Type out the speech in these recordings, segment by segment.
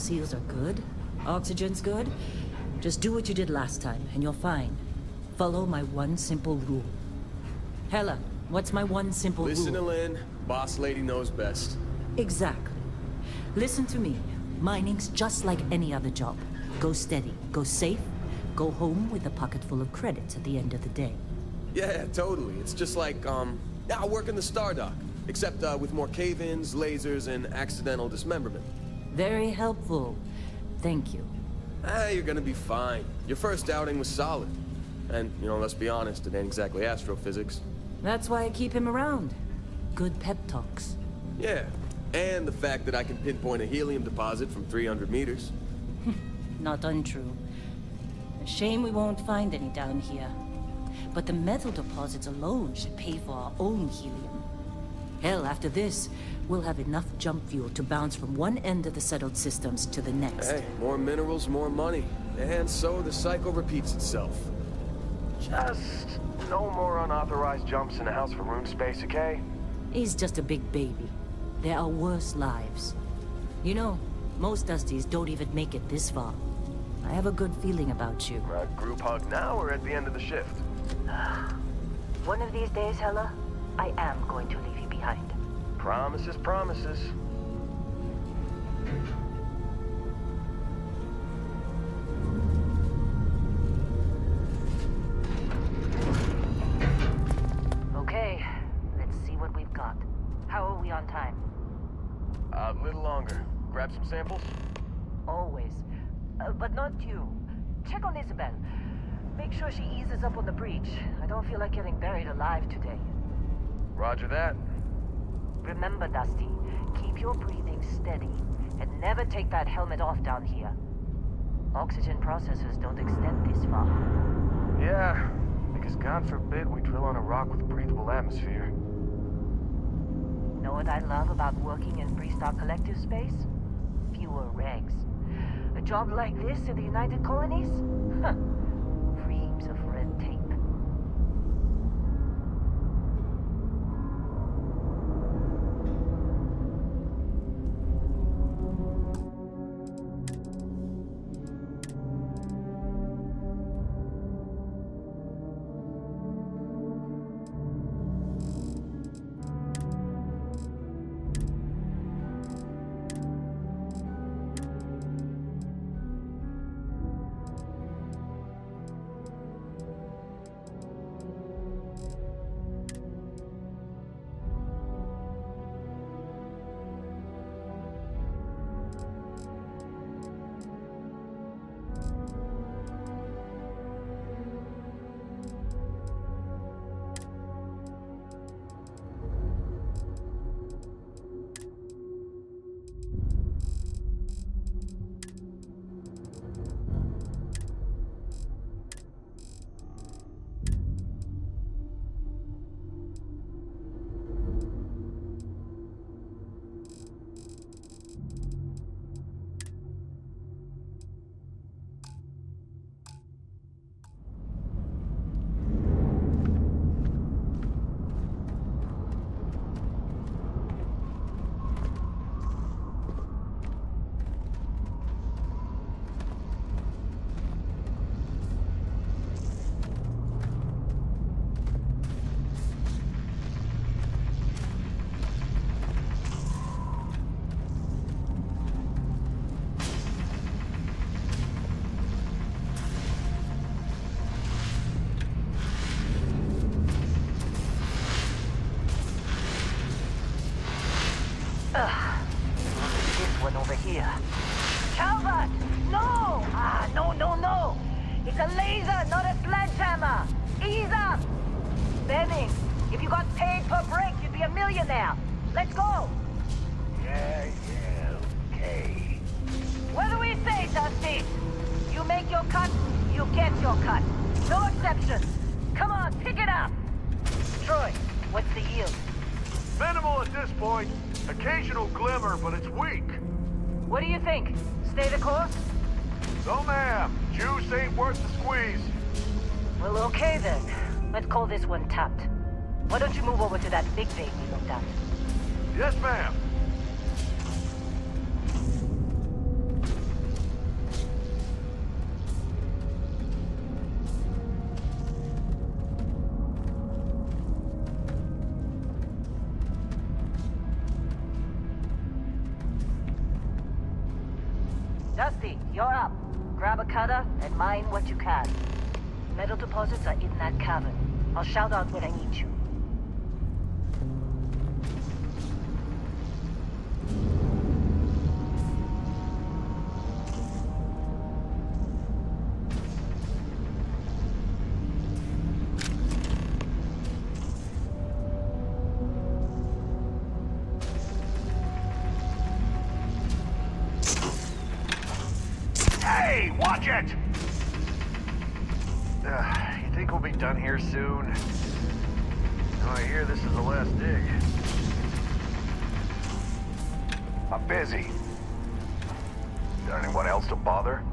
seals are good, oxygen's good, just do what you did last time, and you're fine. Follow my one simple rule. Hella, what's my one simple rule? Listen to Lynn. Boss lady knows best. Exactly. Listen to me. Mining's just like any other job. Go steady, go safe, go home with a pocket full of credits at the end of the day. Yeah, totally. It's just like, I work in the Star Dock. Except, with more cave-ins, lasers, and accidental dismemberment. Very helpful. Thank you. You're gonna be fine. Your first outing was solid. And, let's be honest, it ain't exactly astrophysics. That's why I keep him around. Good pep talks. Yeah, and the fact that I can pinpoint a helium deposit from 300 meters. Not untrue. A shame we won't find any down here. But the metal deposits alone should pay for our own helium. Hell, after this, we'll have enough jump fuel to bounce from one end of the settled systems to the next. Hey, more minerals, more money. And so the cycle repeats itself. Just no more unauthorized jumps in the house for room space, okay? He's just a big baby. There are worse lives. You know, most Dusties don't even make it this far. I have a good feeling about you. Group hug now or at the end of the shift? One of these days, Hella, I am going to leave you behind. Promises, promises. Okay, let's see what we've got. How are we on time? A little longer. Grab some samples? Always. But not you. Check on Isabel. Make sure she eases up on the breach. I don't feel like getting buried alive today. Roger that. Remember, Dusty, keep your breathing steady, and never take that helmet off down here. Oxygen processors don't extend this far. Yeah, because God forbid we drill on a rock with breathable atmosphere. Know what I love about working in Freestar Collective space? Fewer regs. A job like this in the United Colonies? Huh. Reams of red tape. This one over here. Calvert! No! No! It's a laser, not a sledgehammer! Ease up! Benning, if you got paid per break, you'd be a millionaire. Let's go! Yeah, okay. What do we say, Dusty? You make your cut, you get your cut. No exceptions. Come on, pick it up! Troy, what's the yield? Minimal at this point. Occasional glimmer, but it's weak. What do you think? Stay the course? So, ma'am, juice ain't worth the squeeze. Well, okay then. Let's call this one tapped. Why don't you move over to that big vein we looked at? Yes, ma'am. Dusty, you're up. Grab a cutter and mine what you can. Metal deposits are in that cavern. I'll shout out when I need you. Hey, watch it! You think we'll be done here soon? Oh, I hear this is the last dig. I'm busy. Is there anyone else to bother?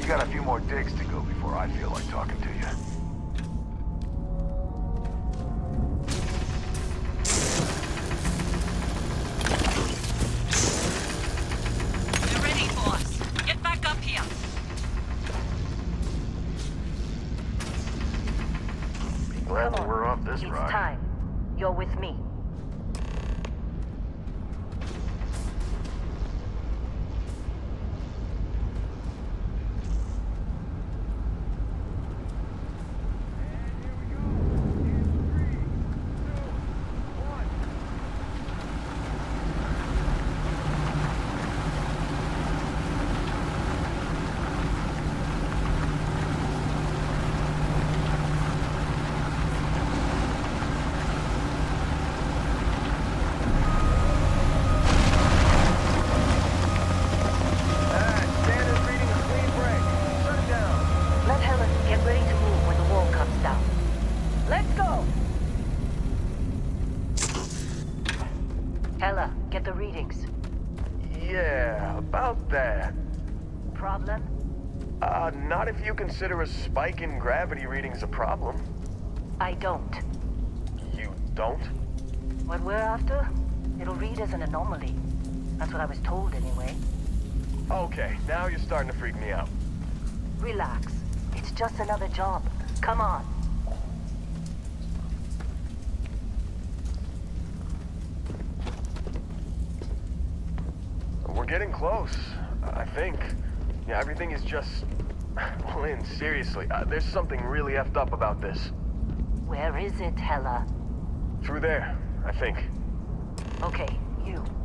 You got a few more digs to go before I feel like talking to you. We're ready, boss. Get back up here. Be glad that we're off this It's ride. time. You're with me. Standard reading a clean break. Shut it down. Let Helen get ready to move when the wall comes down. Let's go! Hella, get the readings. Yeah, about that. Problem? Not if you consider a spike in gravity readings a problem. I don't. You don't? What we're after, it'll read as an anomaly. That's what I was told anyway. Okay, now you're starting to freak me out. Relax. It's just another job. Come on. We're getting close, I think. Yeah, everything is just... Well, Lynn, seriously, there's something really effed up about this. Where is it, Hella? Through there, I think. Okay,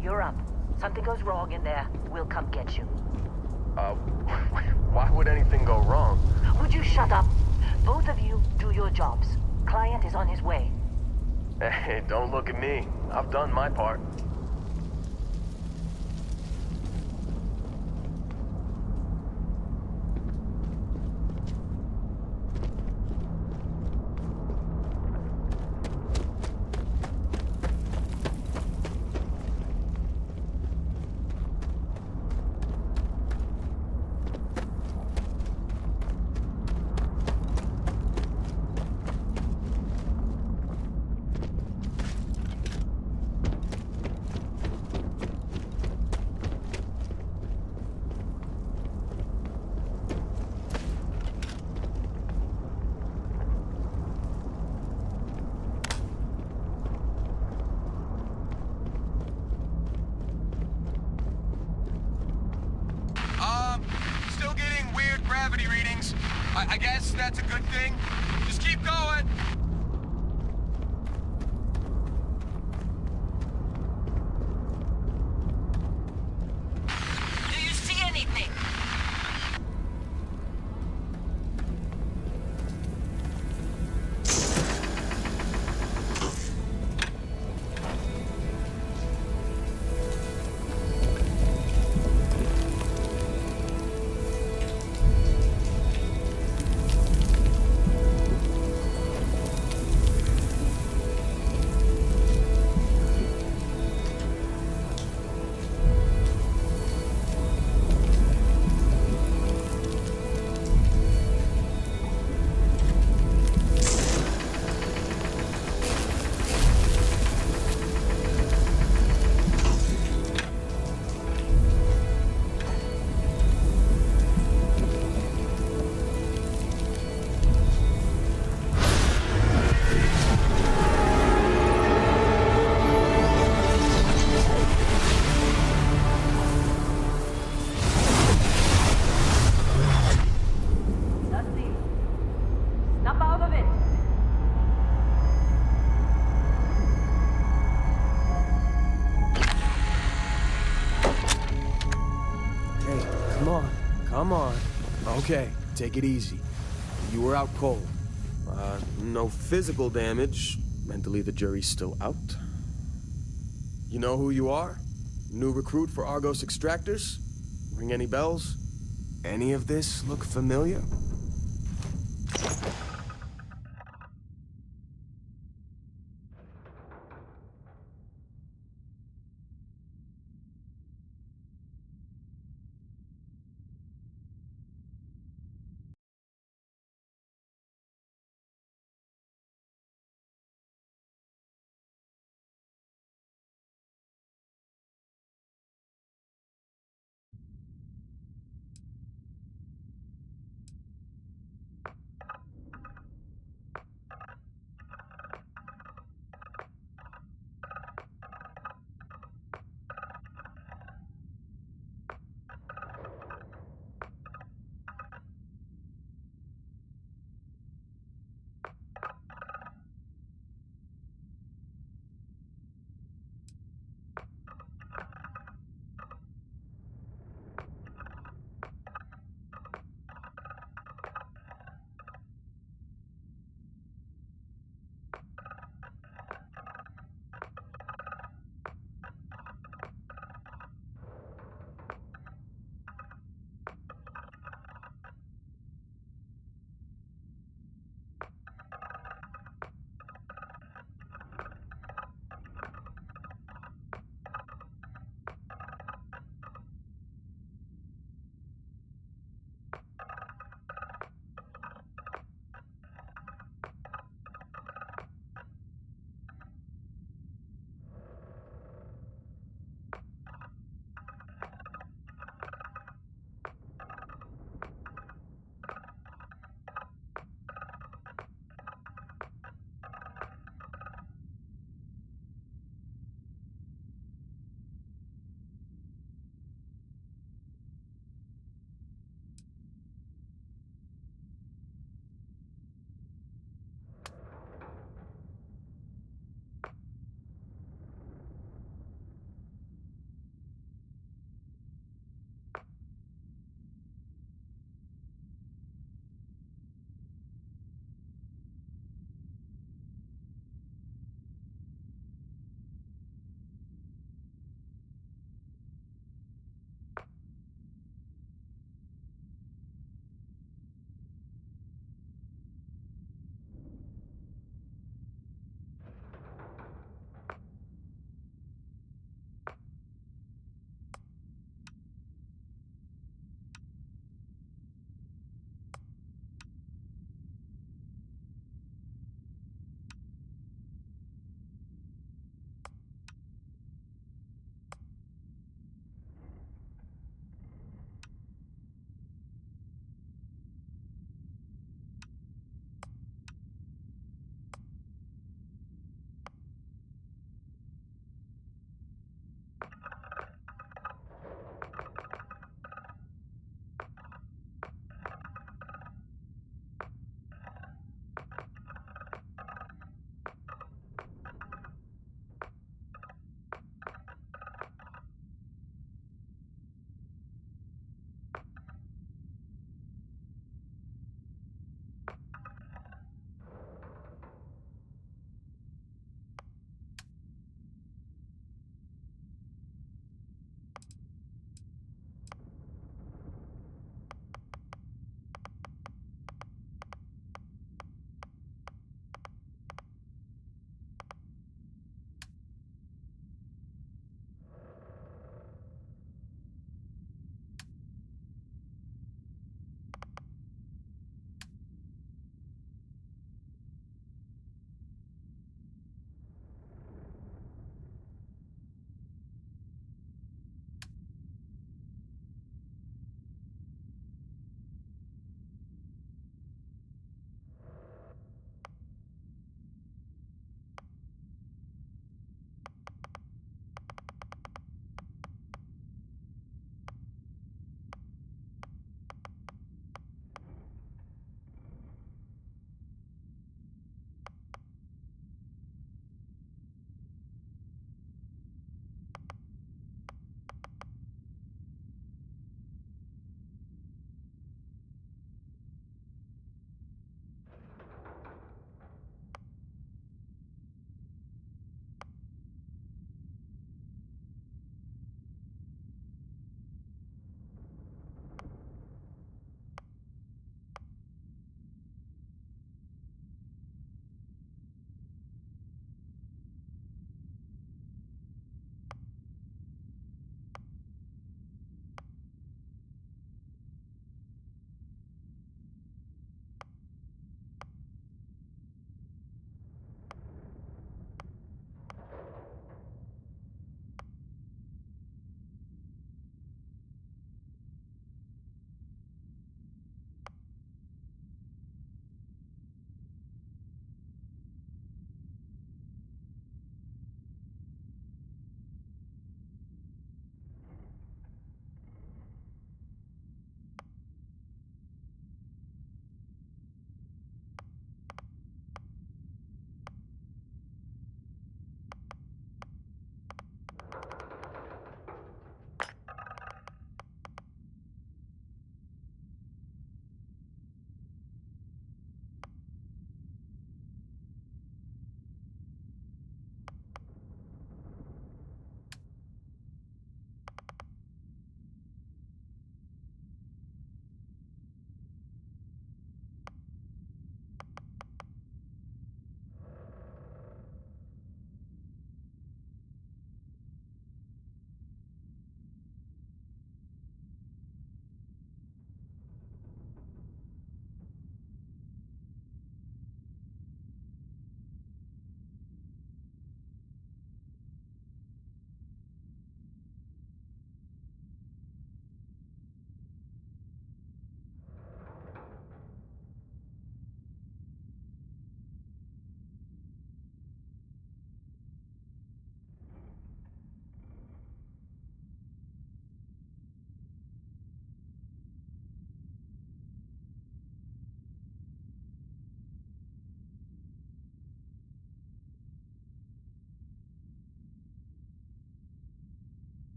you're up. Something goes wrong in there, we'll come get you. Why would anything go wrong? Would you shut up? Both of you do your jobs. Client is on his way. Hey, don't look at me. I've done my part. Still getting weird gravity readings. I guess that's a good thing. Just keep going. Do you see anything? Come on, come on. Okay, take it easy. You were out cold. No physical damage. Mentally, the jury's still out. You know who you are? New recruit for Argos Extractors? Ring any bells? Any of this look familiar?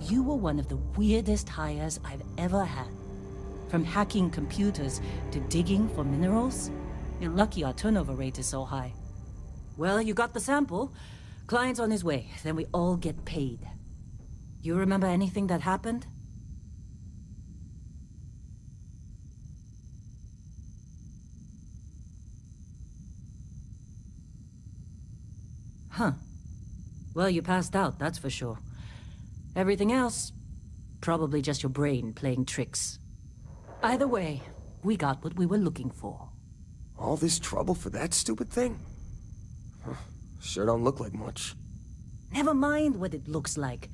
You were one of the weirdest hires I've ever had. From hacking computers to digging for minerals. You're lucky our turnover rate is so high. Well, you got the sample. Client's on his way, then we all get paid. You remember anything that happened? Huh. Well, you passed out, that's for sure. Everything else, probably just your brain playing tricks. Either way, we got what we were looking for. All this trouble for that stupid thing? Huh. Sure don't look like much. Never mind what it looks like.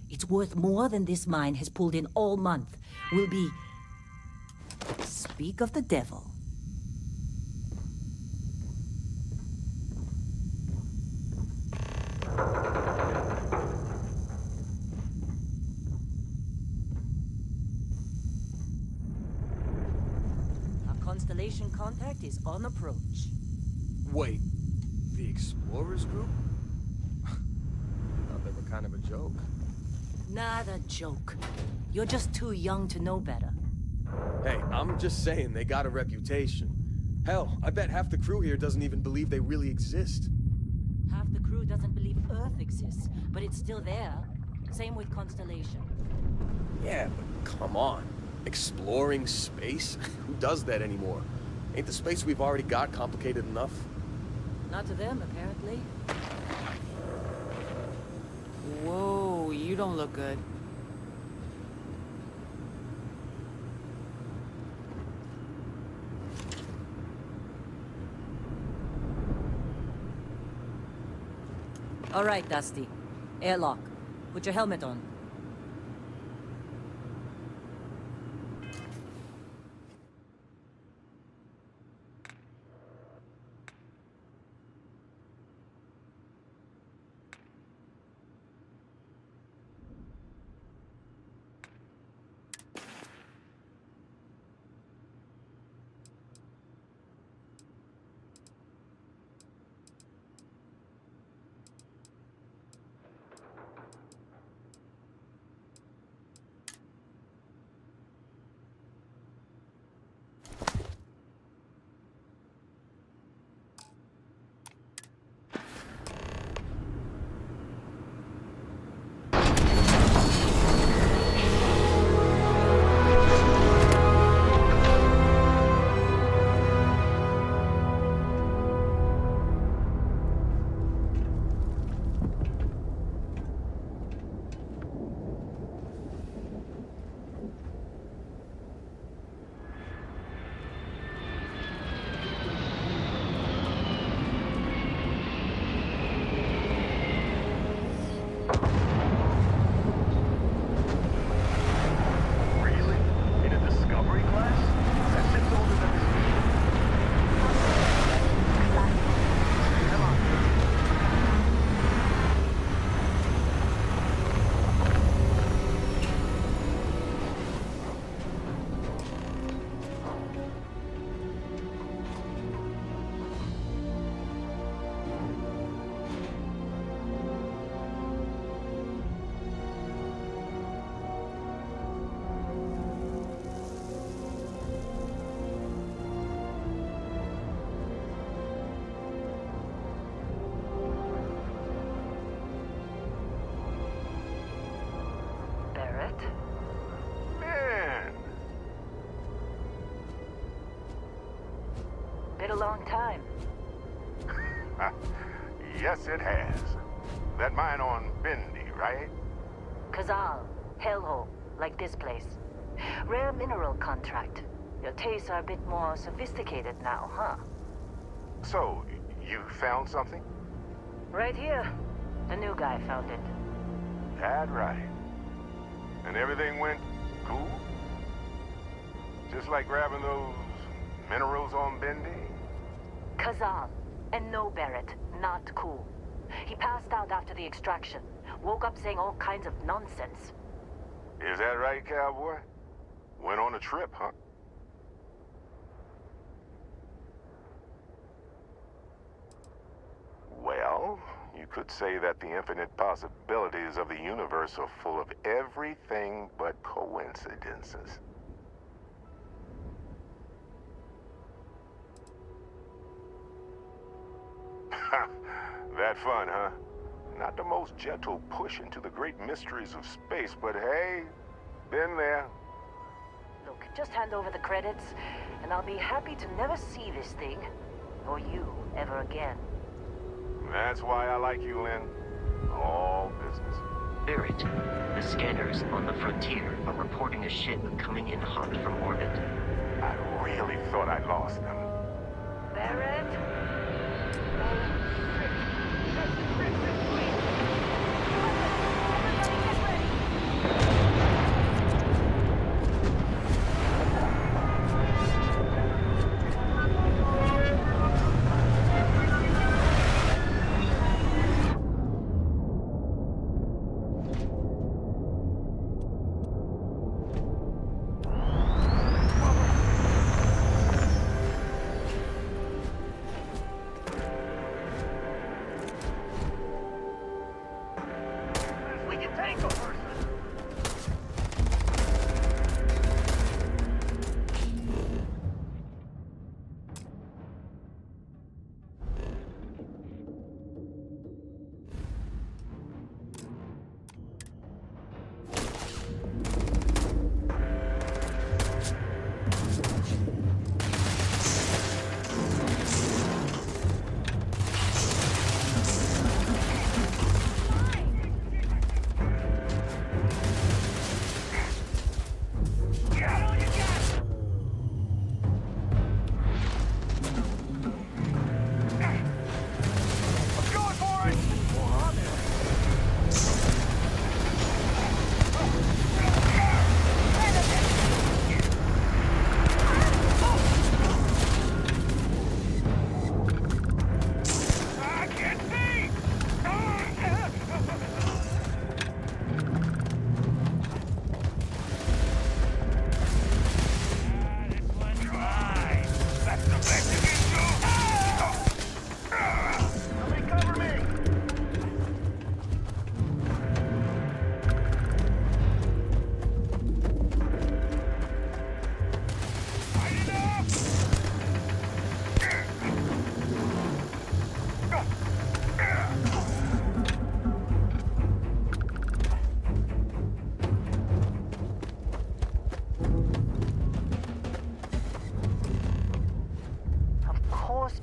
It's worth more than this mine has pulled in all month. We'll be... Speak of the devil. Our constellation contact is on approach. Wait, the Explorers group? Thought they were kind of a joke. Not a joke. You're just too young to know better. Hey, I'm just saying they got a reputation. Hell, I bet half the crew here doesn't even believe they really exist. Half the crew doesn't believe Earth exists, but it's still there. Same with Constellation. Yeah, but come on. Exploring space? Who does that anymore? Ain't the space we've already got complicated enough? Not to them, apparently. Whoa, you don't look good. All right, Dusty. Airlock. Put your helmet on. Really? In a Discovery class? That ship's older than this meeting. Come on. Barrett? Man, Been a long time. yes it has. That mine on Bendy, right? Kazal. Hellhole. Like this place. Rare mineral contract. Your tastes are a bit more sophisticated now, huh? So, you found something? Right here. The new guy found it. That right. And everything went cool? Just like grabbing those minerals on Bendy? Kazal. And no Barrett. Not cool. He passed out after the extraction. Woke up saying all kinds of nonsense. Is that right, cowboy? Went on a trip, huh? Well, you You could say that the infinite possibilities of the universe are full of everything but coincidences. That fun, huh? Not the most gentle push into the great mysteries of space, but hey, been there. Look, just hand over the credits, and I'll be happy to never see this thing, or you, ever again. That's why I like you, Lynn. All business. Barrett, the scanners on the frontier are reporting a ship coming in hot from orbit. I really thought I lost them. Barrett?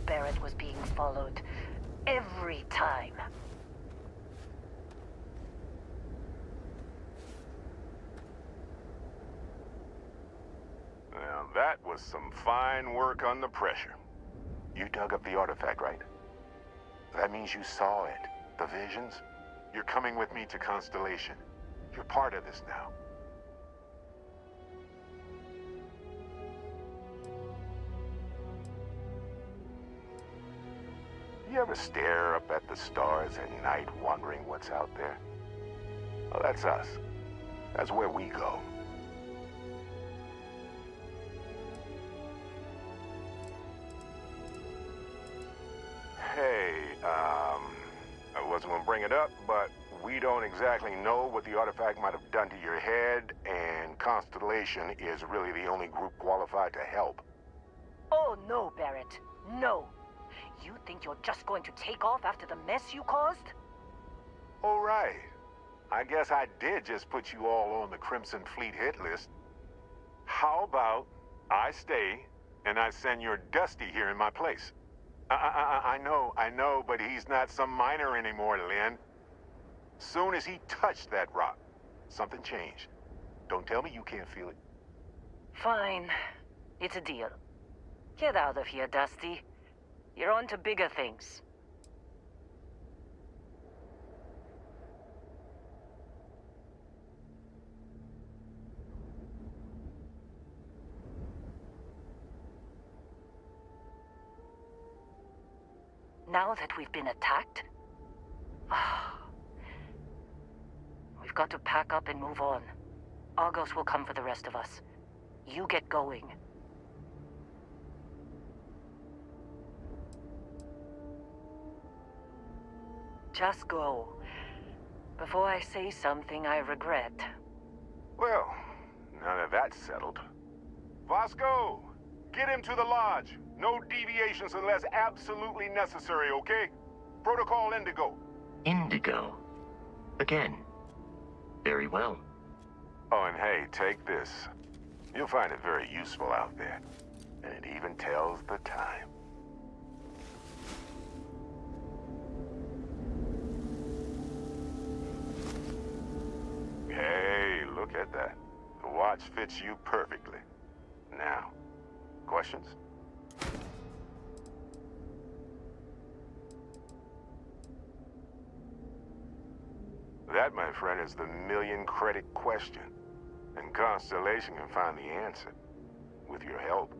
Barrett was being followed. Every time. Now, that was some fine work under pressure. You dug up the artifact, right? That means you saw it. The visions? You're coming with me to Constellation. You're part of this now. You ever stare up at the stars at night wondering what's out there? Well, that's us. That's where we go. Hey, I wasn't gonna bring it up, but we don't exactly know what the artifact might have done to your head, and Constellation is really the only group qualified to help. Oh, no, Barrett. No. You think you're just going to take off after the mess you caused? All right. I guess I did just put you all on the Crimson Fleet hit list. How about I stay and I send your Dusty here in my place? I know, but he's not some miner anymore, Lynn. Soon as he touched that rock, something changed. Don't tell me you can't feel it. Fine. It's a deal. Get out of here, Dusty. You're on to bigger things. Now that we've been attacked, we've got to pack up and move on. Argos will come for the rest of us. You get going. Just go. Before I say something I regret. Well, now that that's settled. Vasco, get him to the lodge. No deviations unless absolutely necessary, okay? Protocol Indigo. Indigo. Again. Very well. Oh, and hey, take this. You'll find it very useful out there. And it even tells the time. Hey, look at that. The watch fits you perfectly. Now, questions? That, my friend, is the million credit question. And Constellation can find the answer. With your help.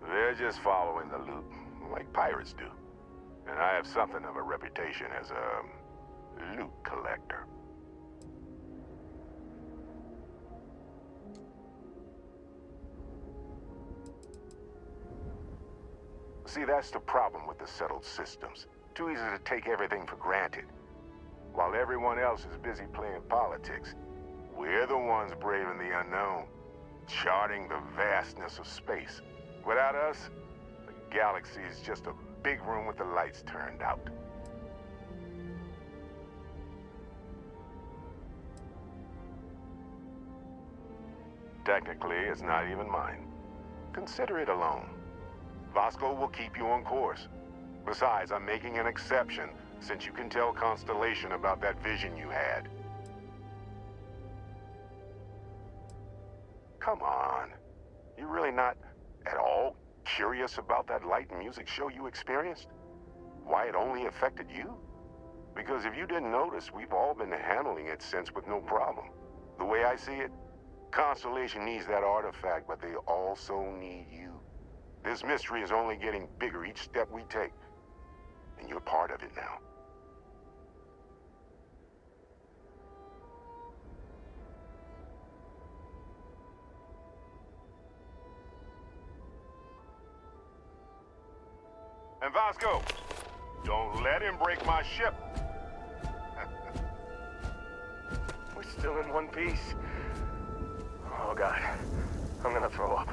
They're just following the loot, like pirates do. And I have something of a reputation as a loot collector. See, that's the problem with the settled systems. Too easy to take everything for granted. While everyone else is busy playing politics, we're the ones braving the unknown, charting the vastness of space. Without us, the galaxy is just a big room with the lights turned out. Technically, it's not even mine. Consider it a loan. Vasco will keep you on course. Besides, I'm making an exception since you can tell Constellation about that vision you had. Come on. You're really not at all curious about that light and music show you experienced? Why it only affected you? Because if you didn't notice, we've all been handling it since with no problem. The way I see it, Constellation needs that artifact, but they also need you. This mystery is only getting bigger each step we take. And you're part of it now. And Vasco, don't let him break my ship. We're still in one piece. Oh God, I'm gonna throw up.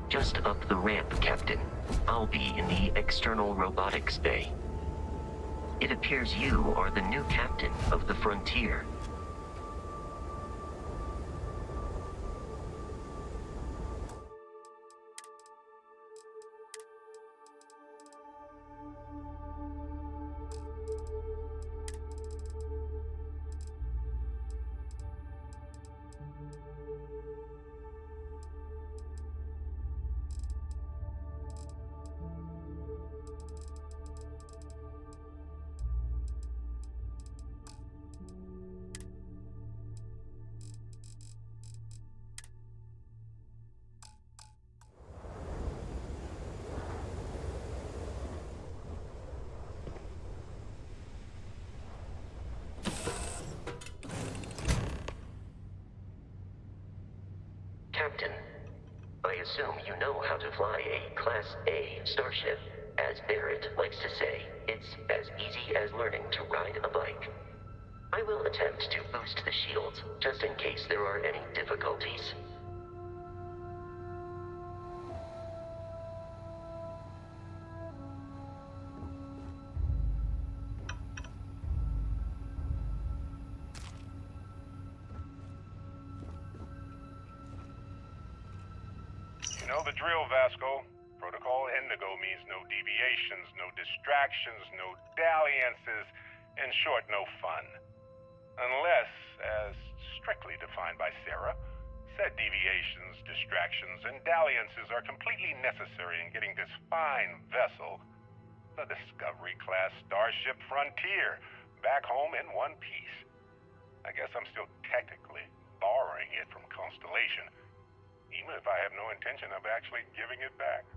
Just up the ramp, Captain. I'll be in the external robotics bay. It appears you are the new captain of the Frontier. Captain, I assume you know how to fly a Class A starship. As Barrett likes to say, it's as easy as learning to ride a bike. I will attempt to boost the shields, just in case there are any difficulties. You know the drill, Vasco. Protocol Indigo means no deviations, no distractions, no dalliances, in short, no fun. Unless, as strictly defined by Sarah, said deviations, distractions, and dalliances are completely necessary in getting this fine vessel, the Discovery-class Starship Frontier, back home in one piece. I guess I'm still technically borrowing it from Constellation, even if I have no intention of actually giving it back.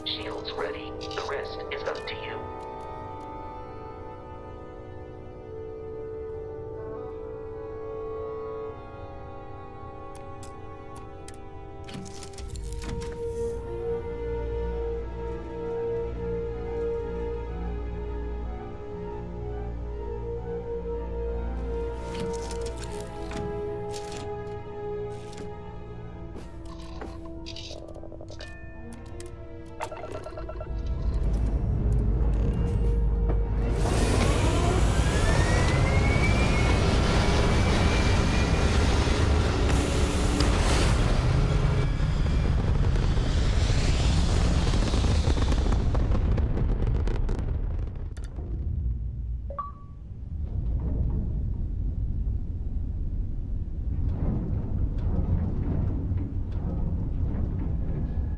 Shields ready. The rest is up to you.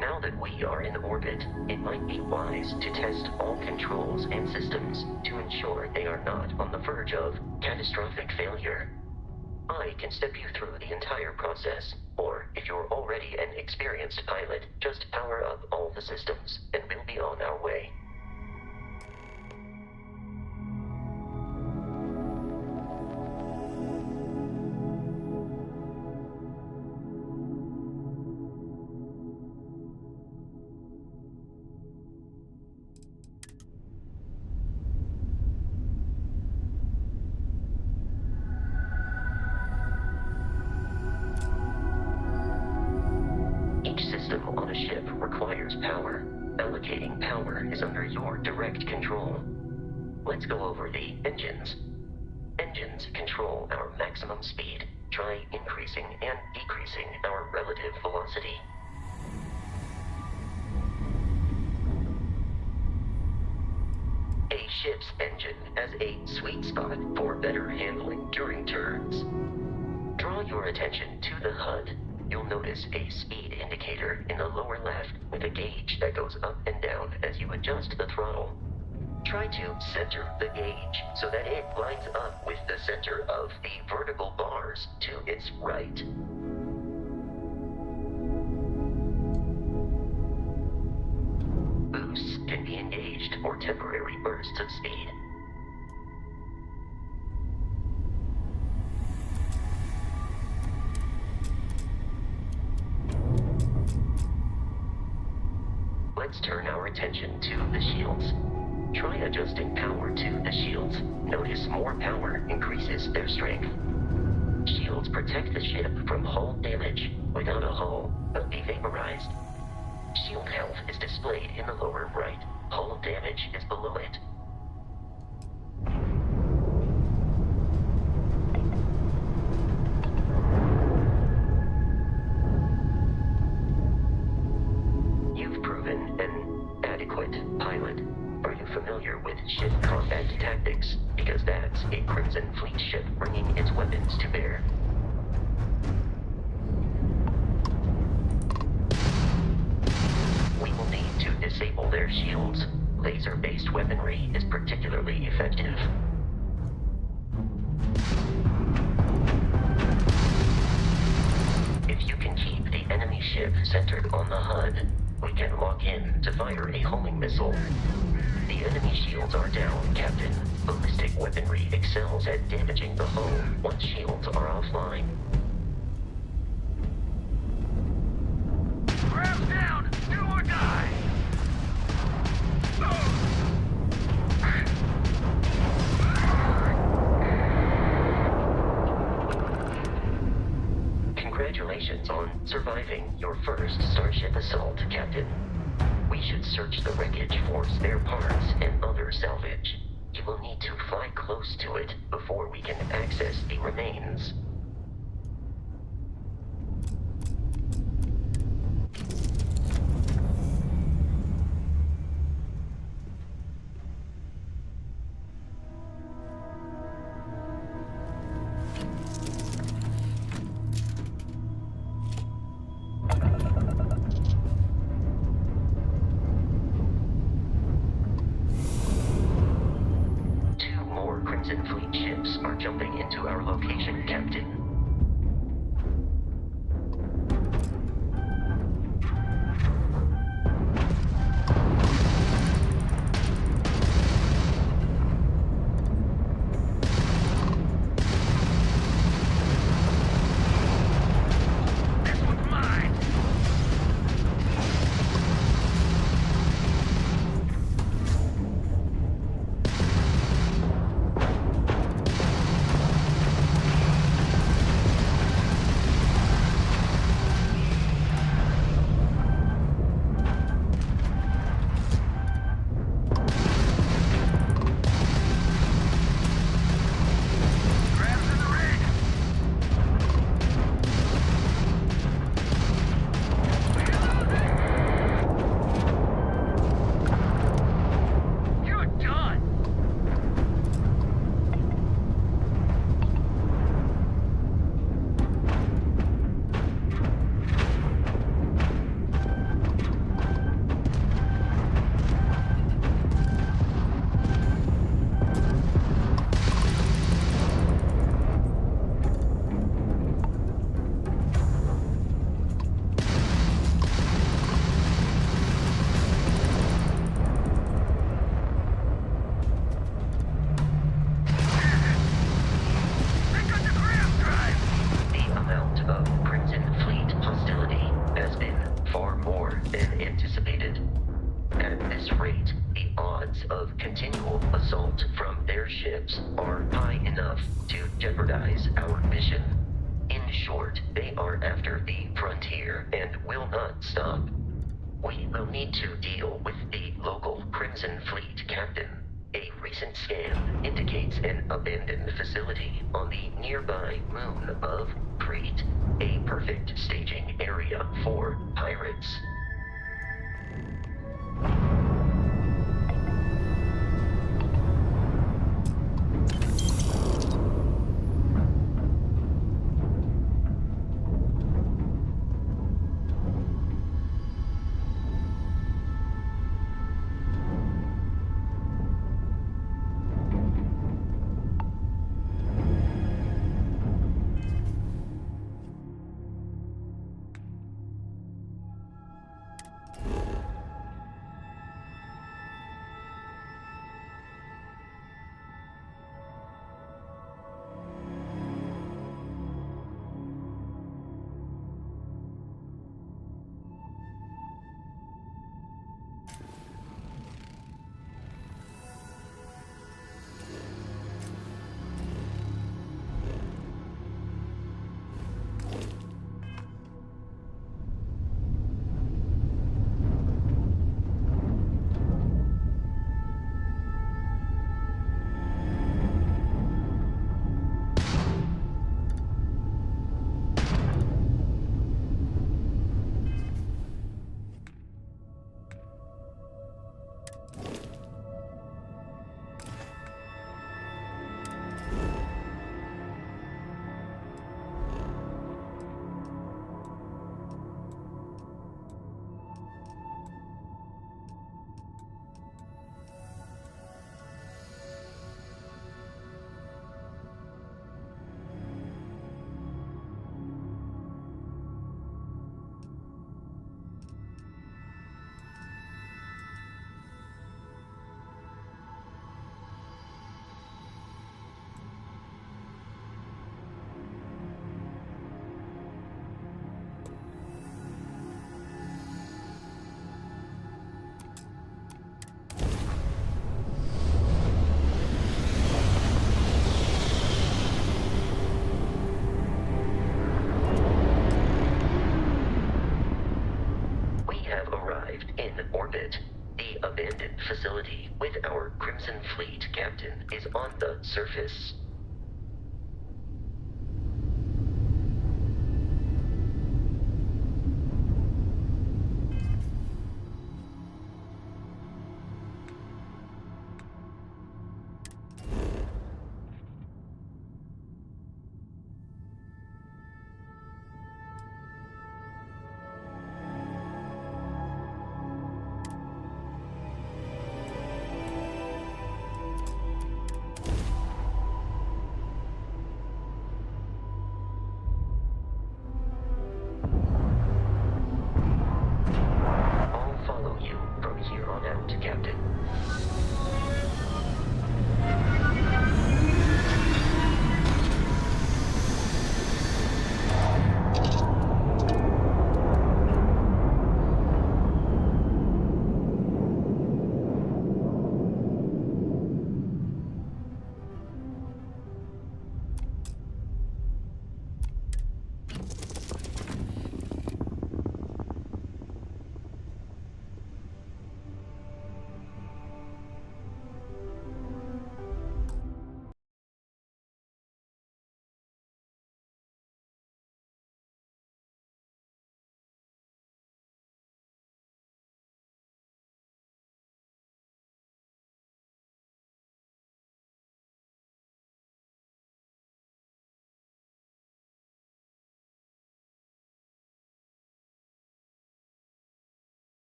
Now that we are in orbit, it might be wise to test all controls and systems to ensure they are not on the verge of catastrophic failure. I can step you through the entire process, or if you're already an experienced pilot, just power up all the systems, and we'll be on our way. Each system on a ship requires power. Allocating power is under your direct control. Let's go over the engines. Engines control our maximum speed. Try increasing and decreasing our relative velocity. A ship's engine has a sweet spot for better handling during turns. Draw your attention to the HUD. You'll notice a speed indicator in the lower left with a gauge that goes up and down as you adjust the throttle. Try to center the gauge so that it lines up with the center of the vertical bars to its right. Boosts can be engaged for temporary bursts of speed. let's turn our attention to the shields. Try adjusting power to the shields. Notice more power increases their strength. Shields protect the ship from hull damage. Without a hull, they'll be vaporized. Shield health is displayed in the lower right. Hull damage is below it. You've proven an adequate pilot. Are you familiar with ship combat tactics? Because that's a Crimson Fleet ship bringing its weapons to bear. We will need to disable their shields. Laser-based weaponry is particularly effective. If you can keep the enemy ship centered on the HUD, we can lock in to fire a homing missile. The enemy shields are down, Captain. Ballistic weaponry excels at damaging the hull once shields are offline. Grabs down! Do or die! Congratulations on surviving your first Starship assault, Captain. We should search the wreckage for spare parts and other salvage. You will need to fly close to it before we can access the remains. Crimson Fleet ships are jumping into our location, Captain. This one's mine! of continual assault from their ships are high enough to jeopardize our mission. In short, they are after the frontier and will not stop. We will need to deal with the local Crimson Fleet captain. A recent scan indicates an abandoned facility on the nearby moon of Crete, a perfect staging area for pirates. arrived in orbit. The abandoned facility with our Crimson Fleet captain is on the surface.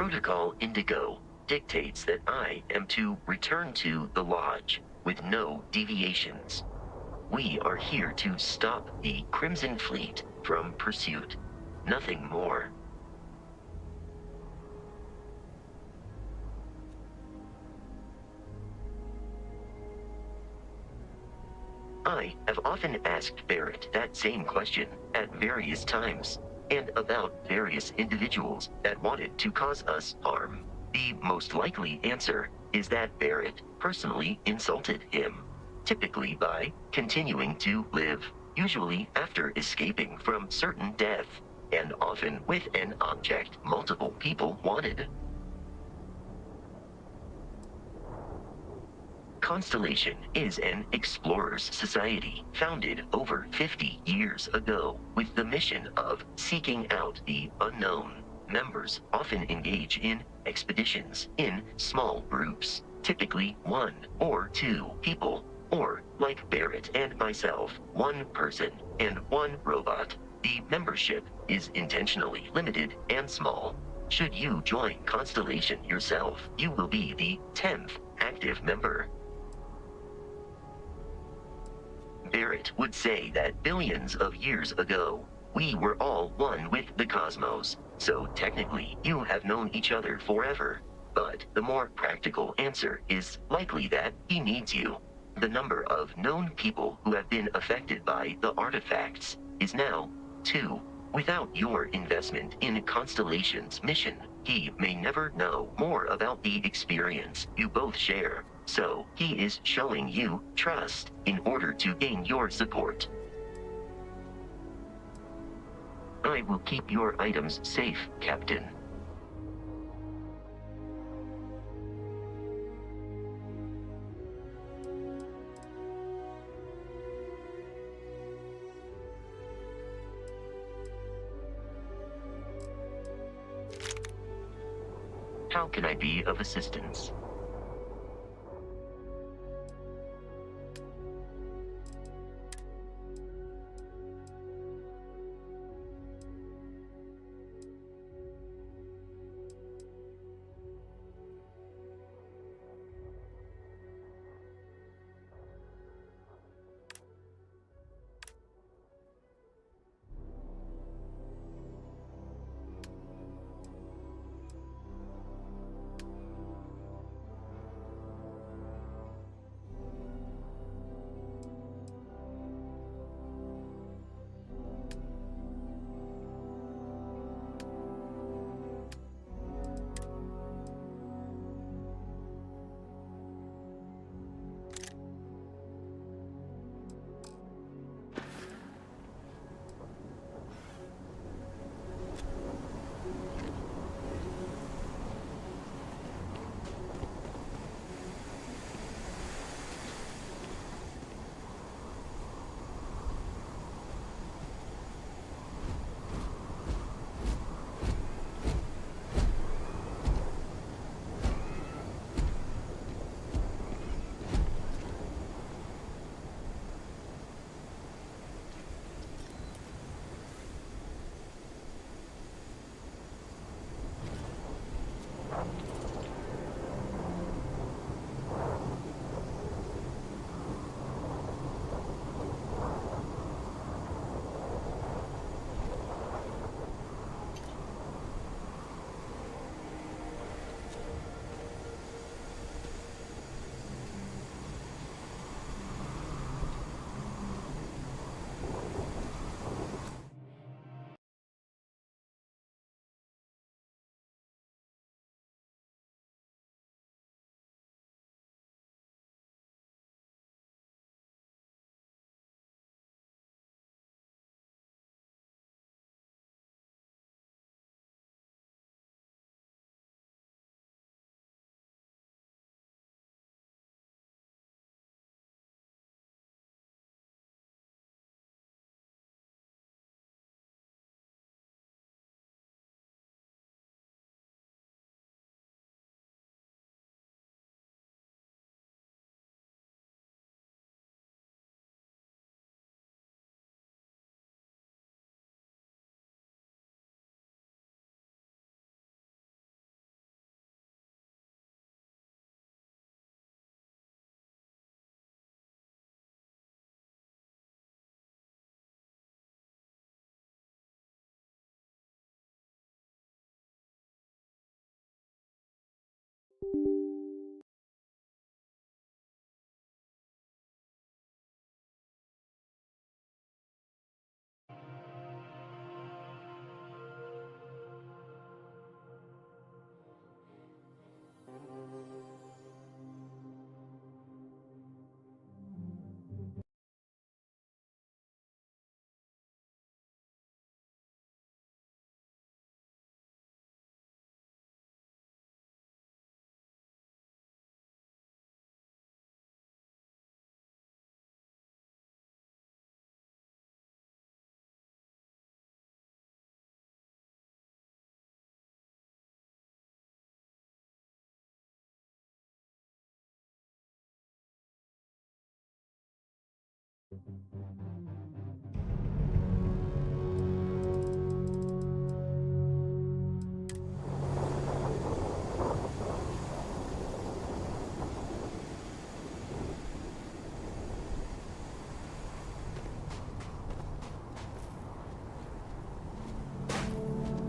Protocol Indigo dictates that I am to return to the Lodge with no deviations. We are here to stop the Crimson Fleet from pursuit. Nothing more. I have often asked Barrett that same question at various times, and about various individuals that wanted to cause us harm. The most likely answer is that Barrett personally insulted him, typically by continuing to live, usually after escaping from certain death, and often with an object multiple people wanted. Constellation is an explorers society founded over 50 years ago with the mission of seeking out the unknown. Members often engage in expeditions in small groups, typically 1 or 2 people, or like Barrett and myself, 1 person and 1 robot. The membership is intentionally limited and small. Should you join Constellation yourself, you will be the 10th active member. Barrett would say that billions of years ago, we were all one with the cosmos, so technically you have known each other forever. But the more practical answer is likely that he needs you. The number of known people who have been affected by the artifacts is now 2. Without your investment in Constellation's mission, he may never know more about the experience you both share. So, he is showing you trust in order to gain your support. I will keep your items safe, Captain. How can I be of assistance?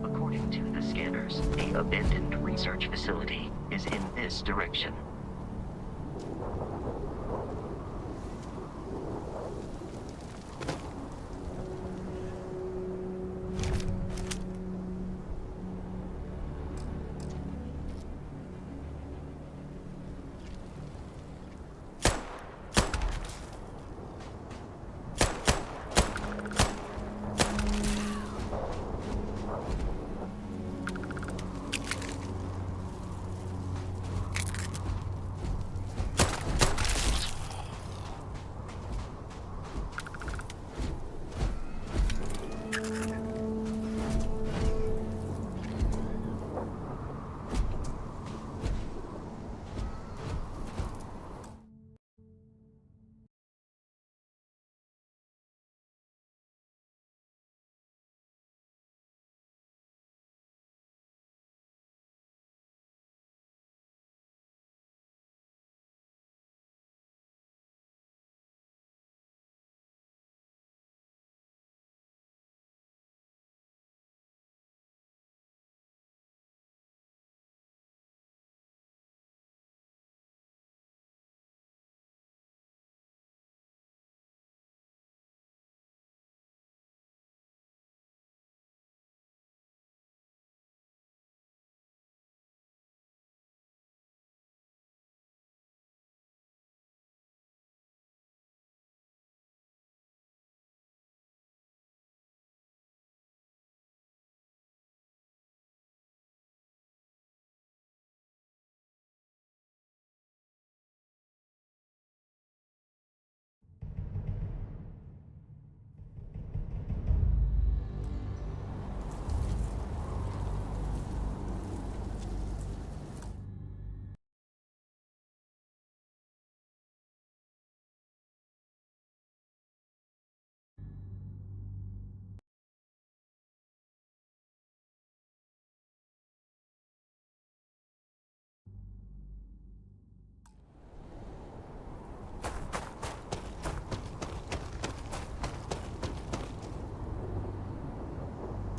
According to the scanners, the abandoned research facility is in this direction.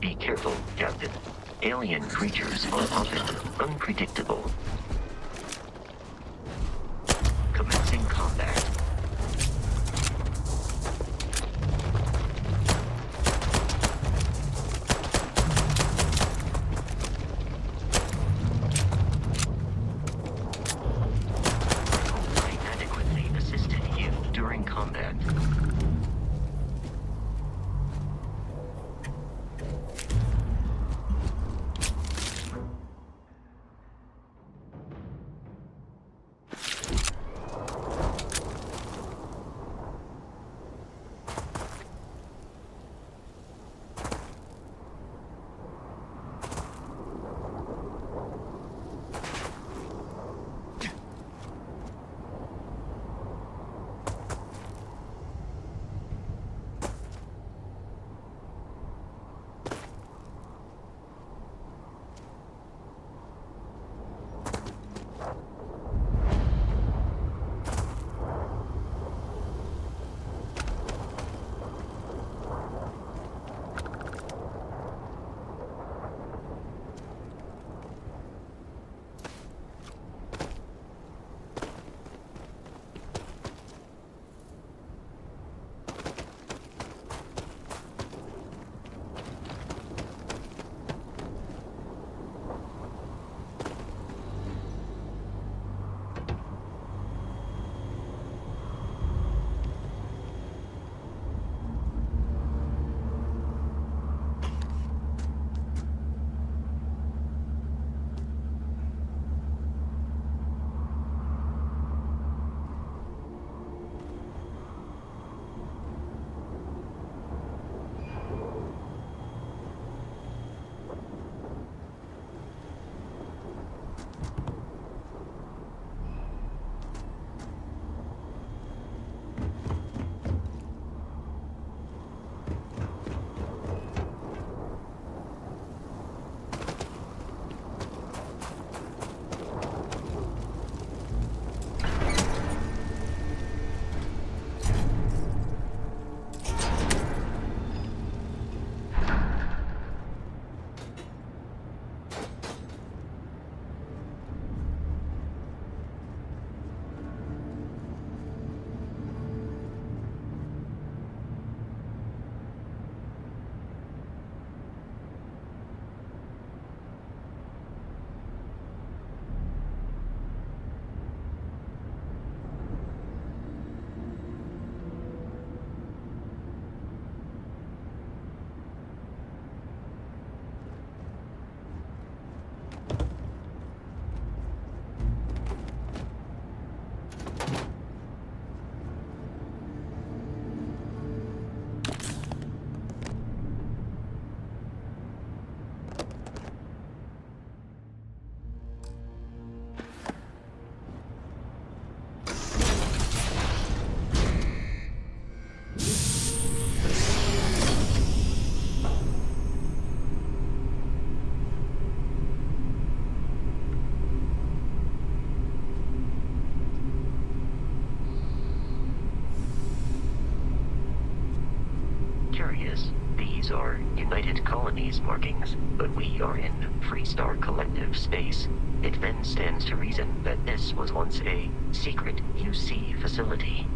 Be careful, Captain. Alien creatures are often unpredictable. Commencing combat. I adequately assisted you during combat. obvious. These are United Colonies markings, but we are in Freestar Collective space. It then stands to reason that this was once a secret UC facility.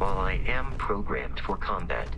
While I am programmed for combat,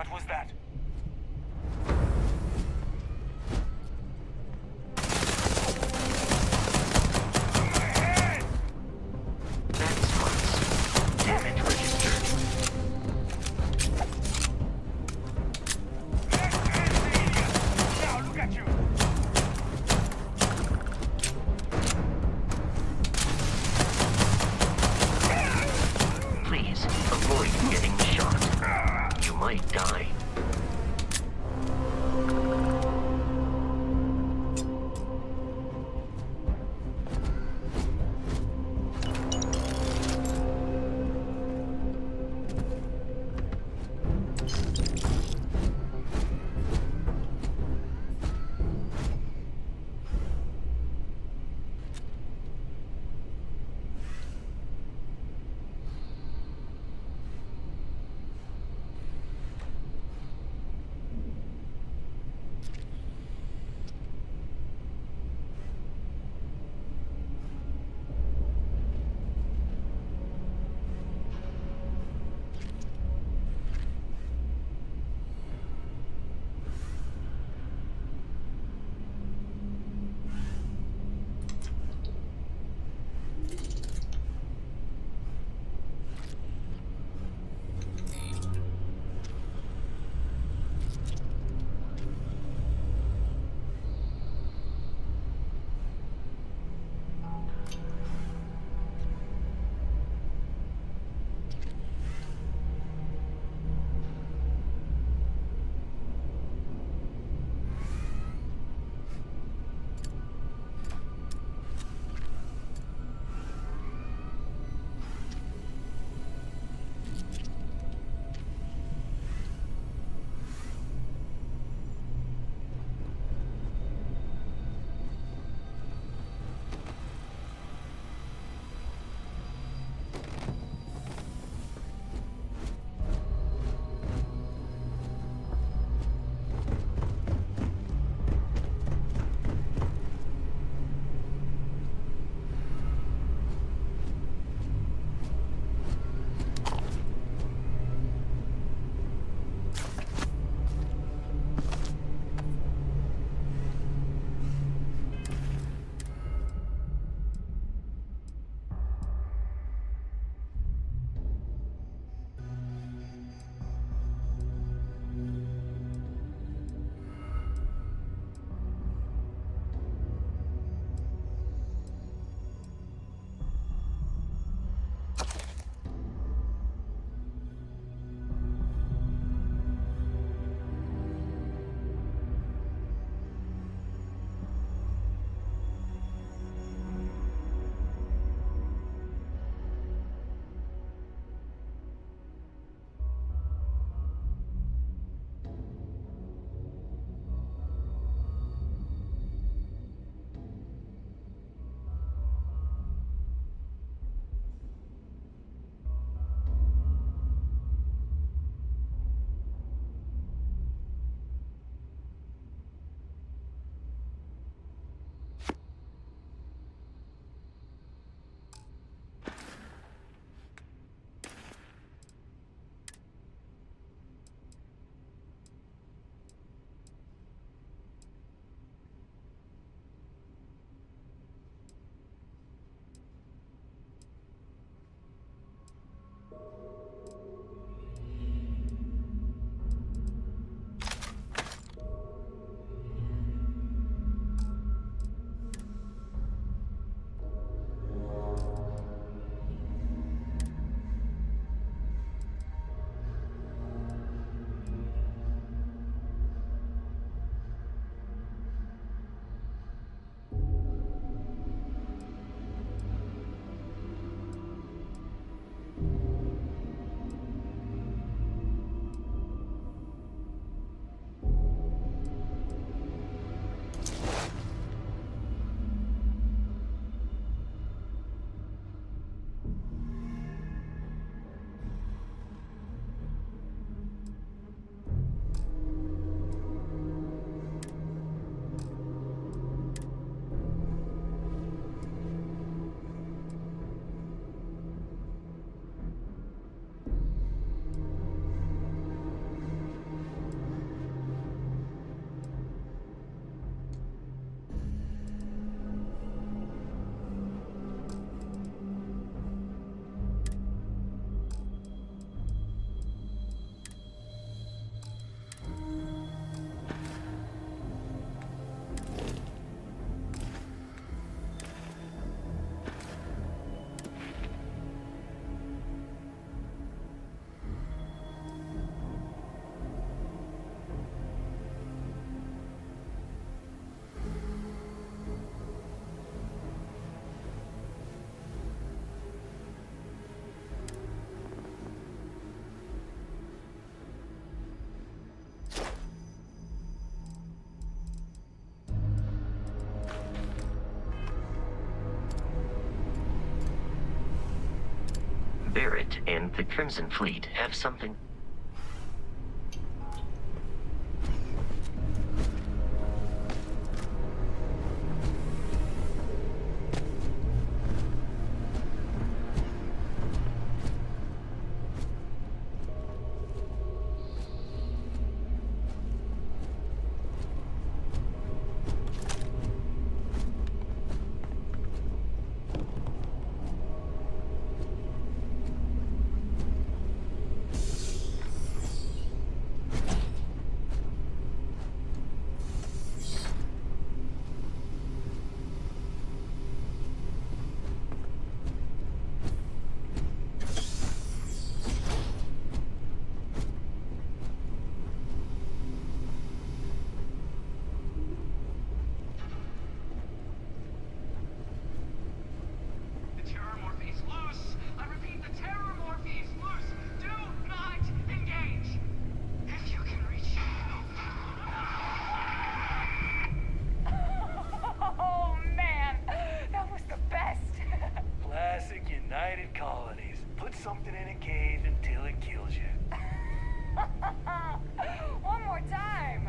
What was that? That's months. Damage registered. Now look at you! Please, avoid getting shot. You might die. Doesn't the Crimson Fleet have something? Something in a cave until it kills you. One more time.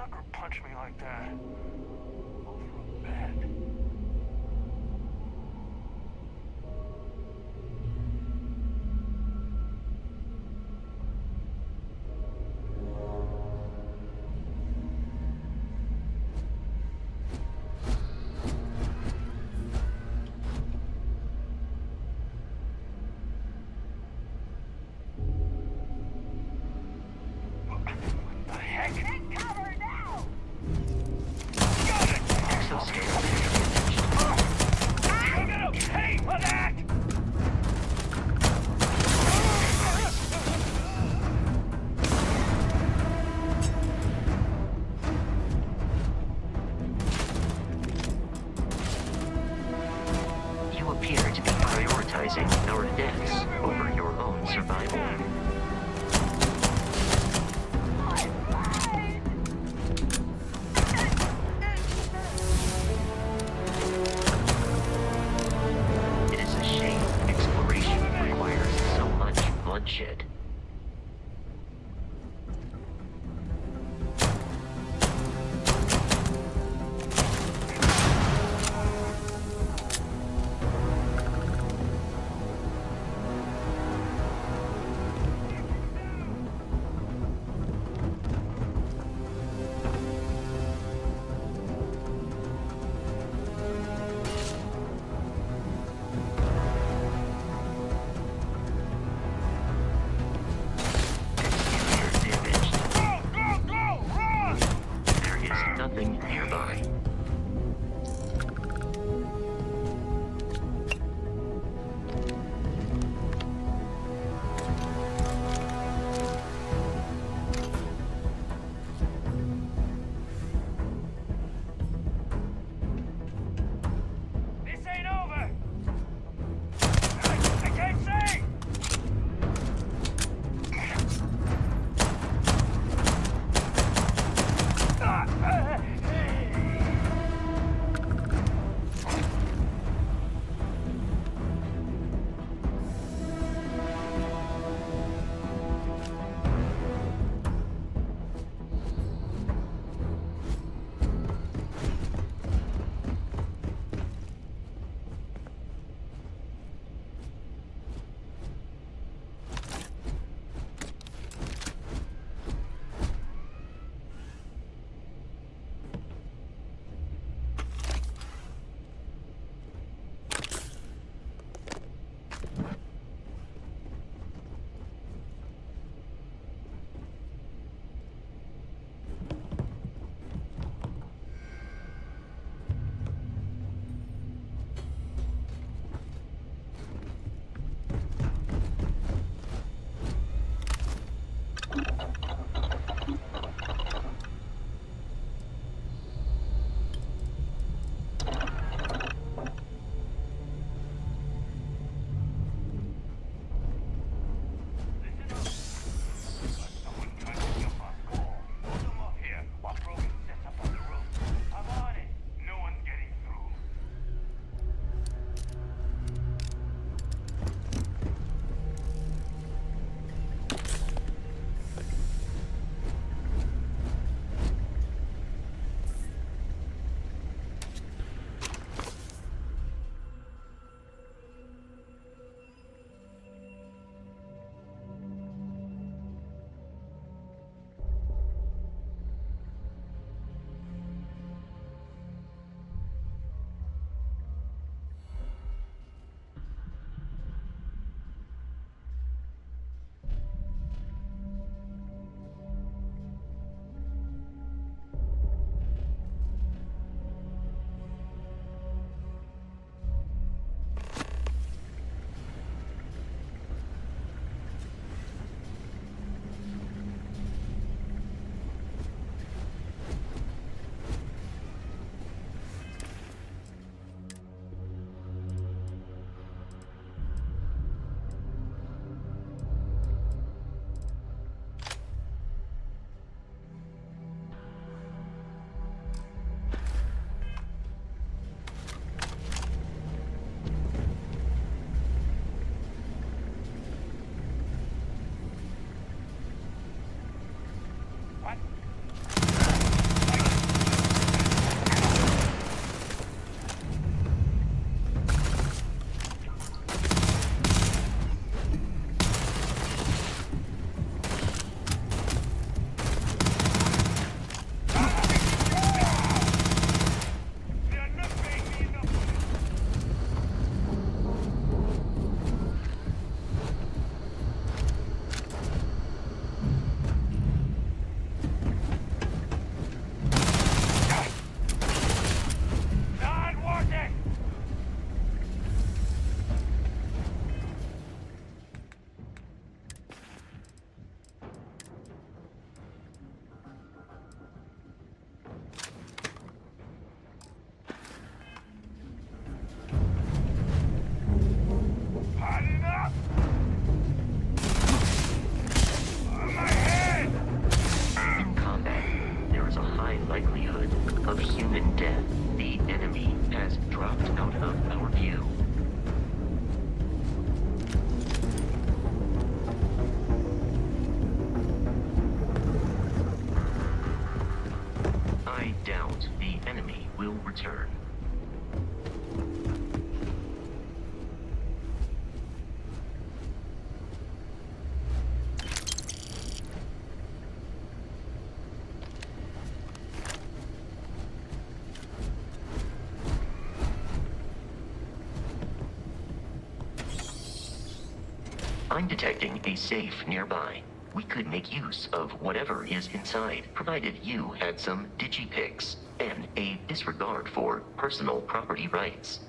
sucker punch me like that? Over a bed. What the heck? Take cover now! Got it! return. I'm detecting a safe nearby. We could make use of whatever is inside, provided you had some digipics and a disregard for personal property rights.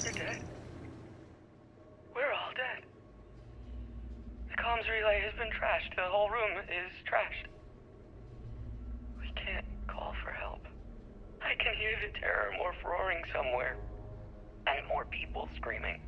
We're dead. We're all dead. The comms relay has been trashed. The whole room is trashed. We can't call for help. I can hear the terror morph roaring somewhere. And more people screaming.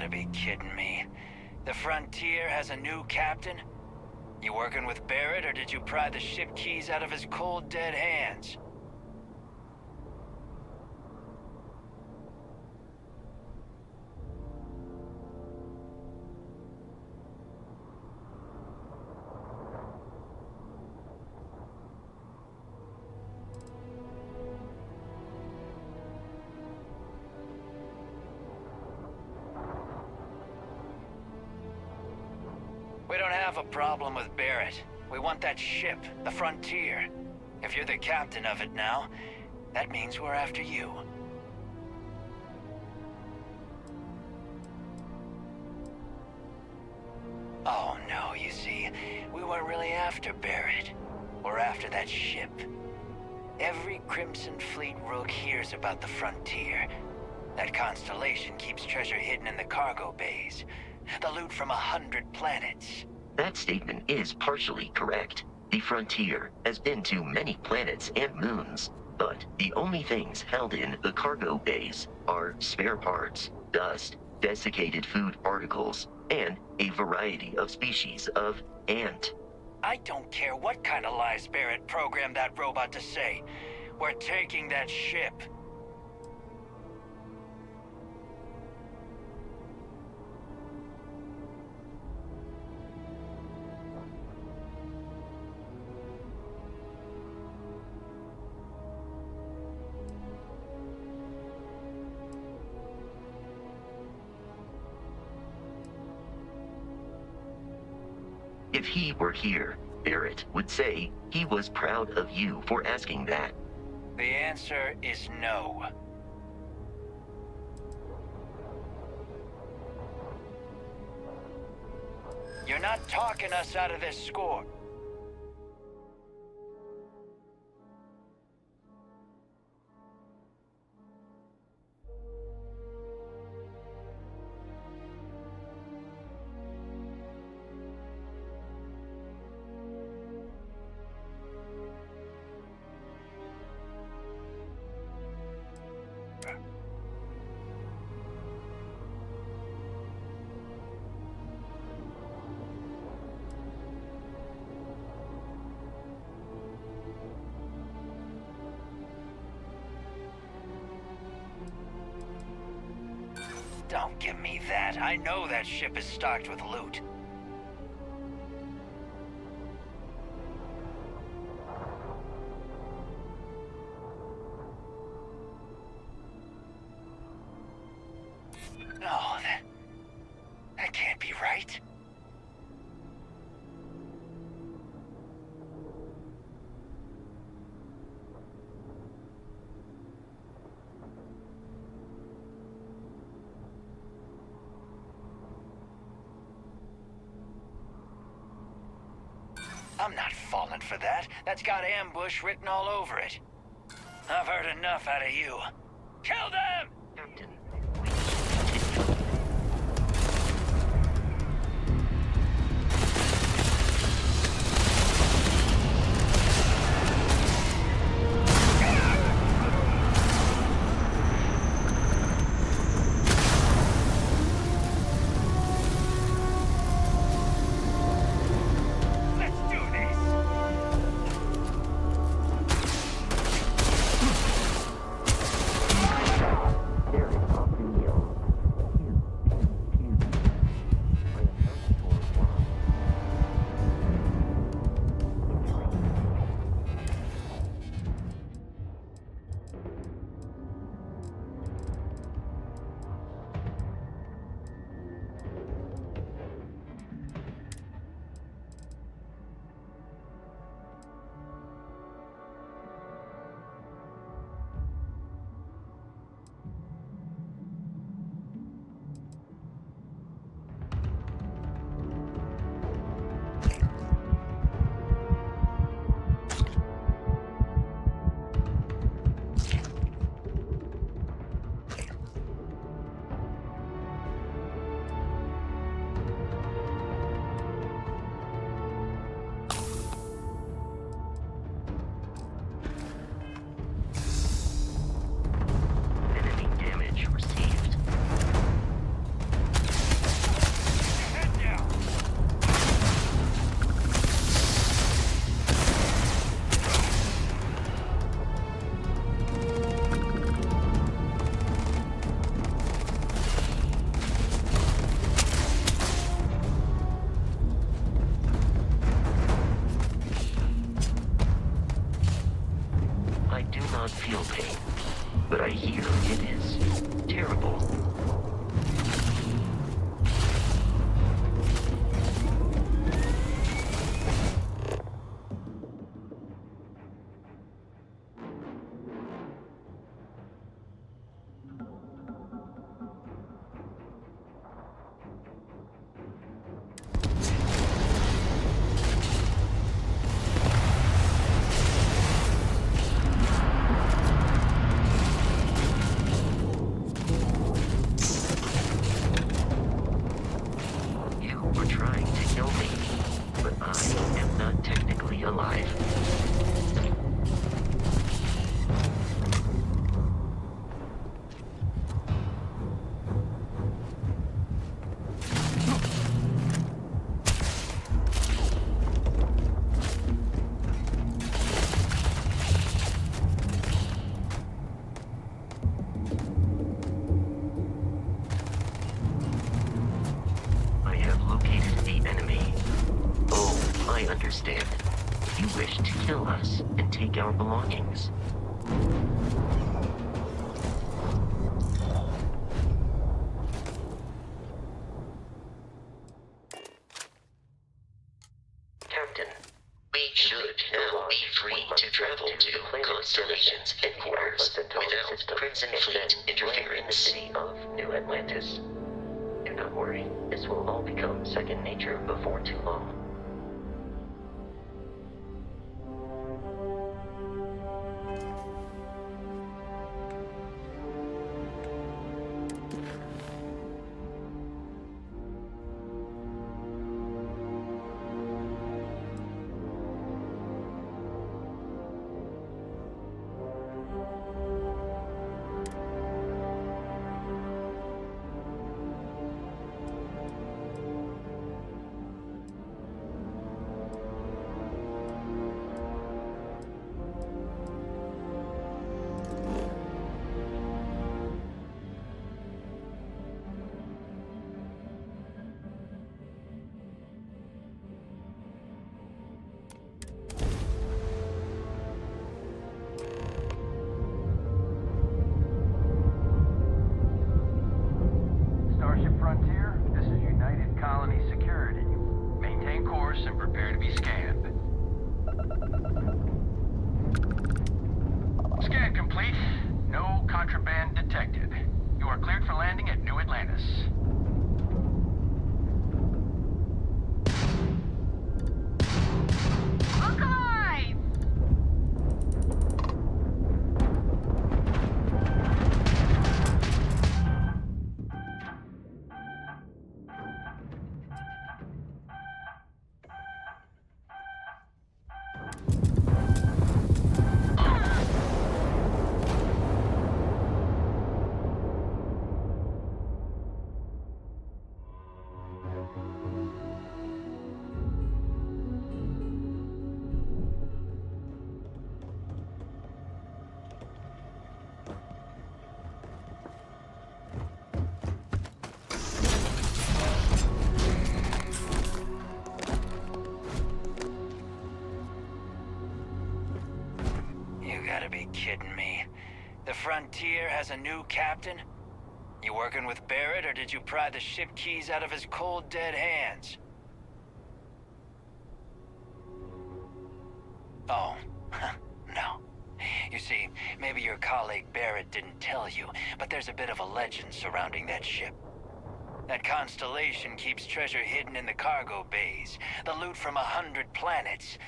gotta be kidding me. The Frontier has a new captain? You working with Barrett, or did you pry the ship keys out of his cold, dead hands? We don't have a problem with Barrett. We want that ship, the Frontier. If you're the captain of it now, that means we're after you. Oh no, you see, we weren't really after Barrett. We're after that ship. Every Crimson Fleet rook hears about the Frontier. That constellation keeps treasure hidden in the cargo bays. The loot from 100 planets. That statement is partially correct. The Frontier has been to many planets and moons, but the only things held in the cargo bays are spare parts, dust, desiccated food particles, and a variety of species of ant. I don't care what kind of lies Barrett programmed that robot to say. We're taking that ship. If he were here, Barrett would say he was proud of you for asking that. The answer is no. You're not talking us out of this score. Don't give me that. I know that ship is stocked with loot. No, that can't be right. I'm not falling for that. That's got ambush written all over it. I've heard enough out of you. Kill them! Captain, Let's do this! I do not feel pain, but I hear it is terrible. Were trying to kill me, but I am not technically alive. I have located the enemy. Oh, I understand. You wish to kill us and take our belongings. Captain, we should now be free to travel to Constellation's headquarters without Crimson Fleet interference. In the city of New Atlantis. Do not worry, this will all become second nature before too long. Starship Frontier, this is United Colony Security. Maintain course and prepare to be scanned. Scan complete. No contraband detected. You are cleared for landing at New Atlantis. Look alive! You gotta be kidding me. The Frontier has a new captain? You working with Barrett, or did you pry the ship keys out of his cold, dead hands? Oh, no. You see, maybe your colleague Barrett didn't tell you, but there's a bit of a legend surrounding that ship. That constellation keeps treasure hidden in the cargo bays, the loot from 100 planets,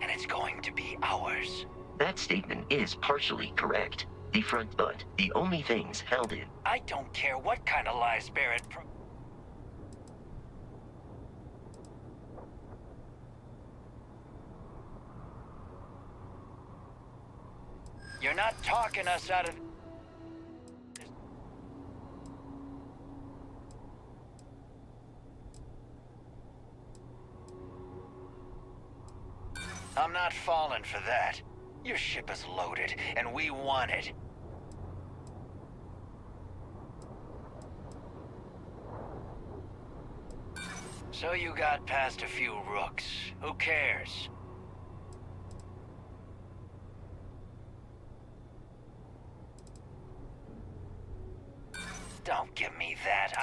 and it's going to be ours. That statement is partially correct. But the only things held in. I don't care what kind of lies Barrett You're not talking us out of... I'm not falling for that. Your ship is loaded, and we want it. So you got past a few rooks. Who cares? Don't give me that.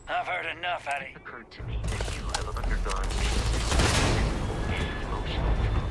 I've heard enough out of... It occurred to me that you have undergone physical and emotional trauma.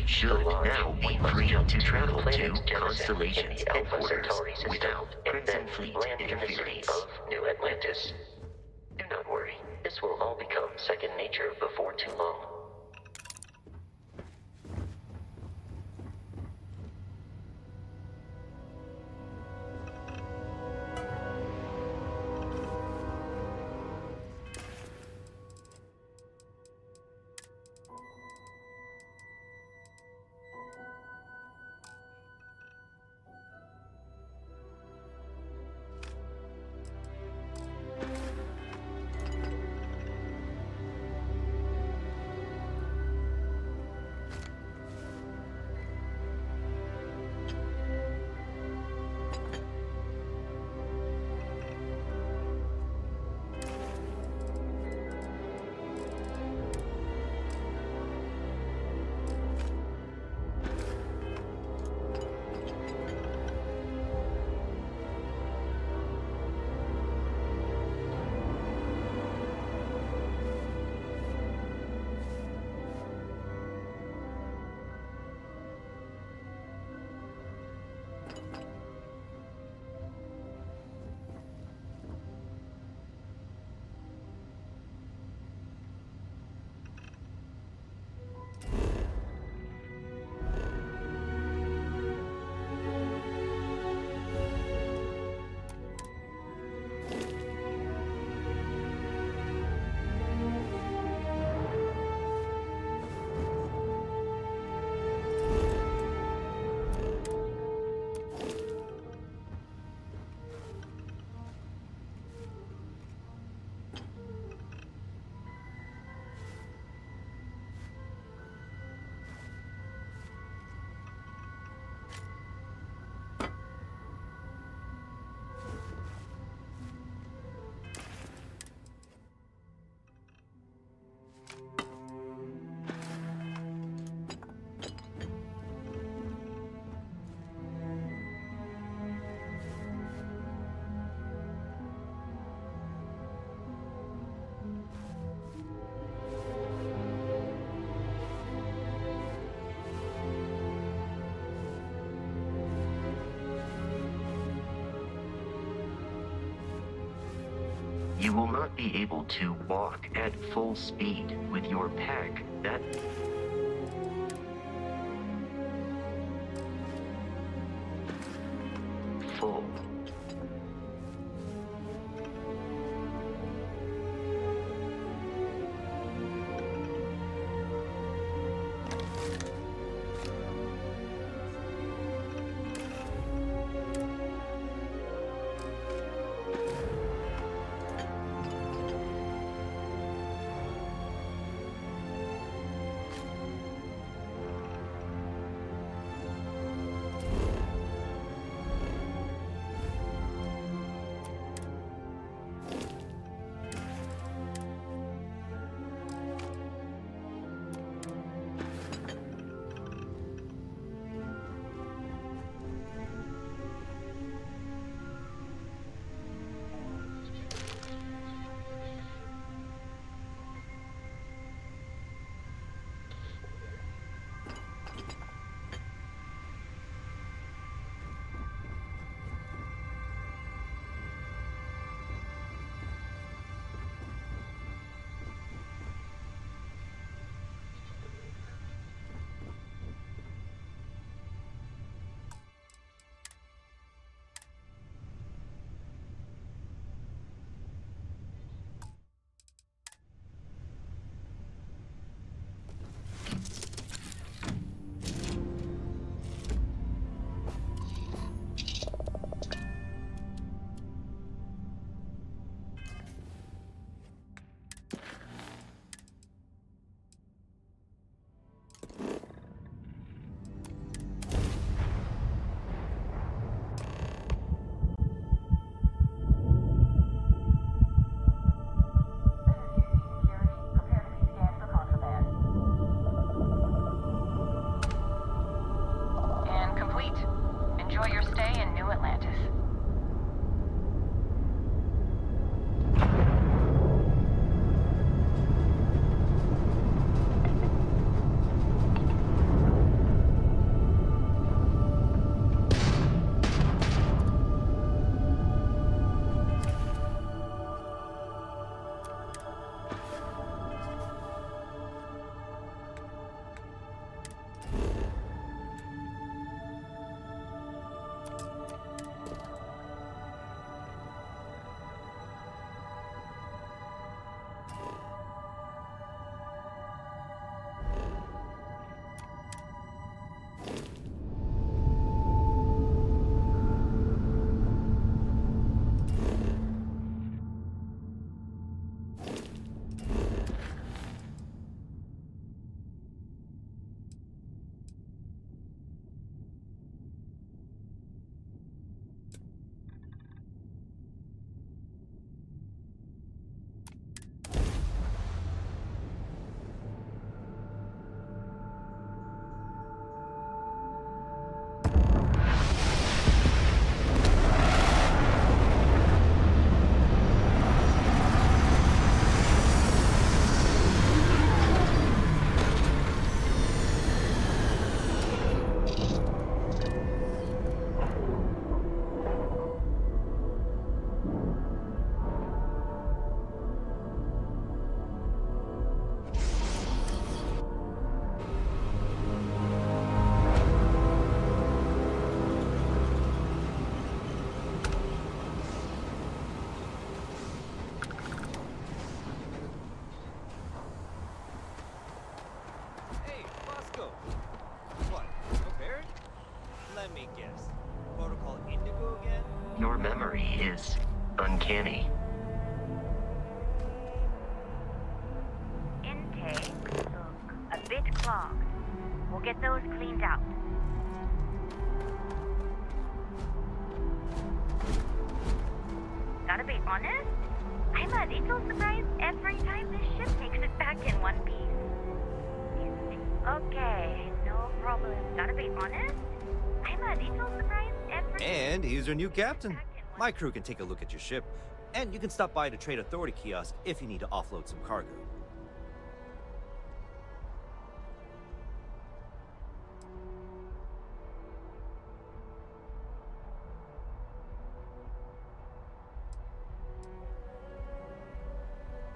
Should now be free to travel to Constellation's headquarters without Crimson Fleet interference. Of New Atlantis. Do not worry, this will all become second nature before too long. You will not be able to walk at full speed with your pack. That... full. Your memory is uncanny. Intake look a bit clogged. We'll get those cleaned out. Gotta be honest, I'm a little surprised every time this ship takes it back in one piece. Okay, no problem. Gotta be honest, I'm a little surprised every... And he's your new captain. My crew can take a look at your ship, and you can stop by the Trade Authority kiosk if you need to offload some cargo.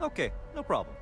Okay, no problem.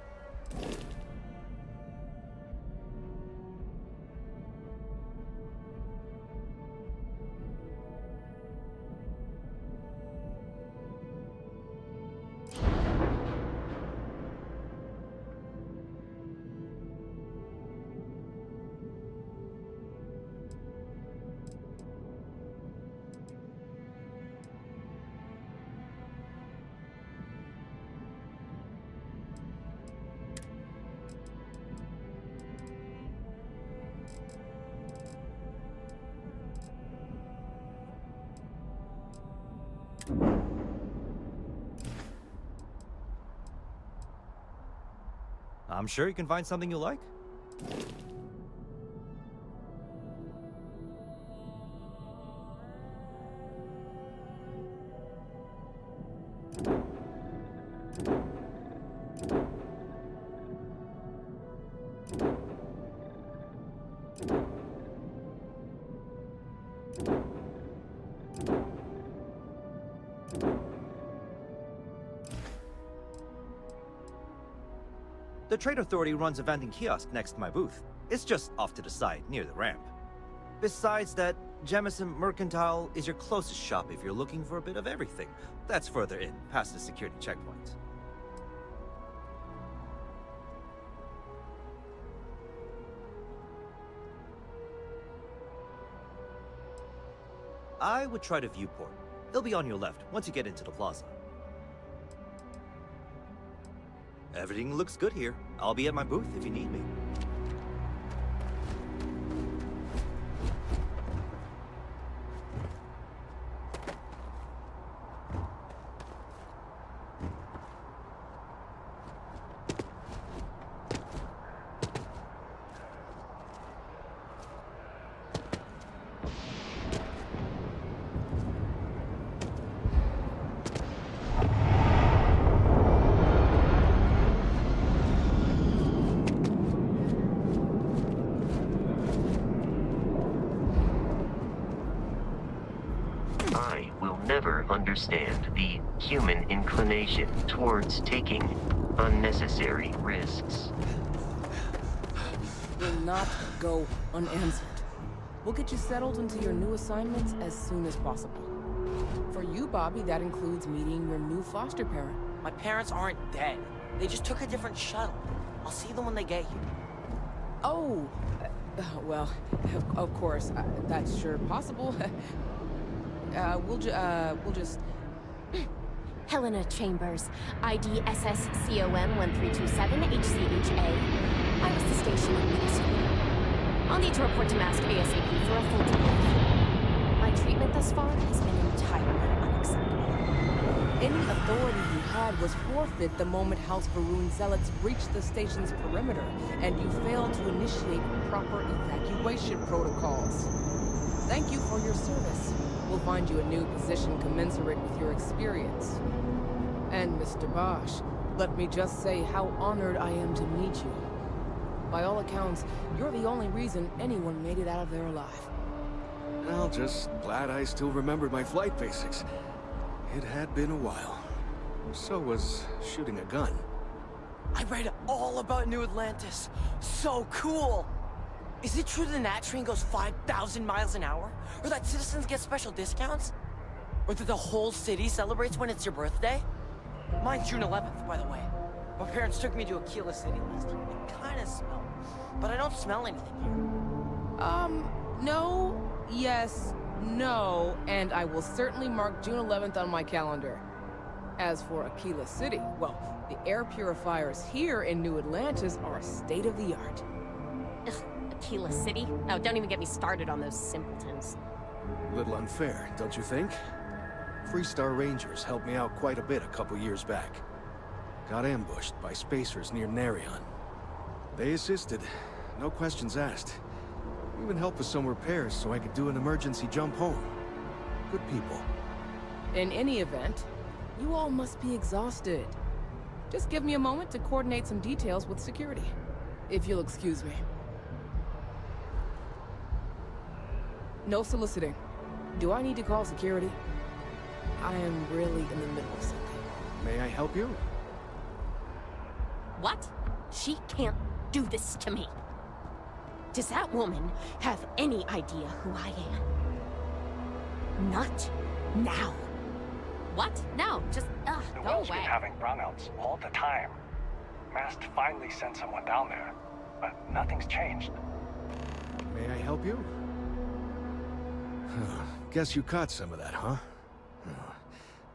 I'm sure you can find something you like. The Trade Authority runs a vending kiosk next to my booth. It's just off to the side, near the ramp. Besides that, Jemison Mercantile is your closest shop if you're looking for a bit of everything. That's further in, past the security checkpoint. I would try the viewport. They'll be on your left once you get into the plaza. Everything looks good here. I'll be at my booth if you need me. Never understand the human inclination towards taking unnecessary risks. Will not go unanswered. We'll get you settled into your new assignments as soon as possible. For you, Bobby, that includes meeting your new foster parent. My parents aren't dead. They just took a different shuttle. I'll see them when they get here. Oh, well, of course, that's sure possible. We'll just... Helena Chambers, ID SSCOM 1327 HCHA. I was the station administrator. I'll need to report to Mask ASAP for a full debrief. My treatment thus far has been entirely unacceptable. Any authority you had was forfeit the moment House Varun zealots breached the station's perimeter, and you failed to initiate proper evacuation protocols. Thank you for your service. We'll find you a new position commensurate with your experience. And Mr. Bosch, let me just say how honored I am to meet you. By all accounts, you're the only reason anyone made it out of there alive. Well, just glad I still remembered my flight basics. It had been a while. So was shooting a gun. I read all about New Atlantis. So cool! Is it true the Nat train goes 5,000 miles an hour? Or that citizens get special discounts? Or that the whole city celebrates when it's your birthday? Mine's June 11th, by the way. My parents took me to Aquila City last year. It kinda smelled. But I don't smell anything here. No, yes, no, and I will certainly mark June 11th on my calendar. As for Aquila City, well, the air purifiers here in New Atlantis are state-of-the-art. Ugh, Aquila City? Oh, don't even get me started on those simpletons. Little unfair, don't you think? Freestar Rangers helped me out quite a bit a couple years back. Got ambushed by spacers near Narion. They assisted, no questions asked. Even helped with some repairs so I could do an emergency jump home. Good people. In any event, you all must be exhausted. Just give me a moment to coordinate some details with security, if you'll excuse me. No soliciting. Do I need to call security? I am really in the middle of something. May I help you? What? She can't do this to me. Does that woman have any idea who I am? Not now. What? No, just, The go well's away. been having brownouts all the time. Mast finally sent someone down there, but nothing's changed. May I help you? Guess you caught some of that, huh?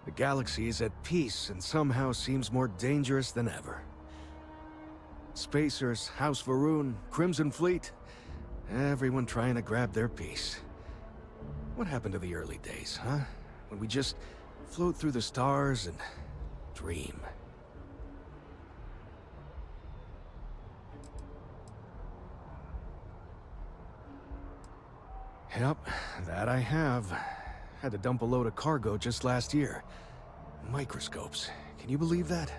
The galaxy is at peace and somehow seems more dangerous than ever. Spacers, House Varun, Crimson Fleet, everyone trying to grab their piece. What happened to the early days, huh? When we just float through the stars and dream. Yep, that I have. Had to dump a load of cargo just last year. Microscopes. Can you believe that?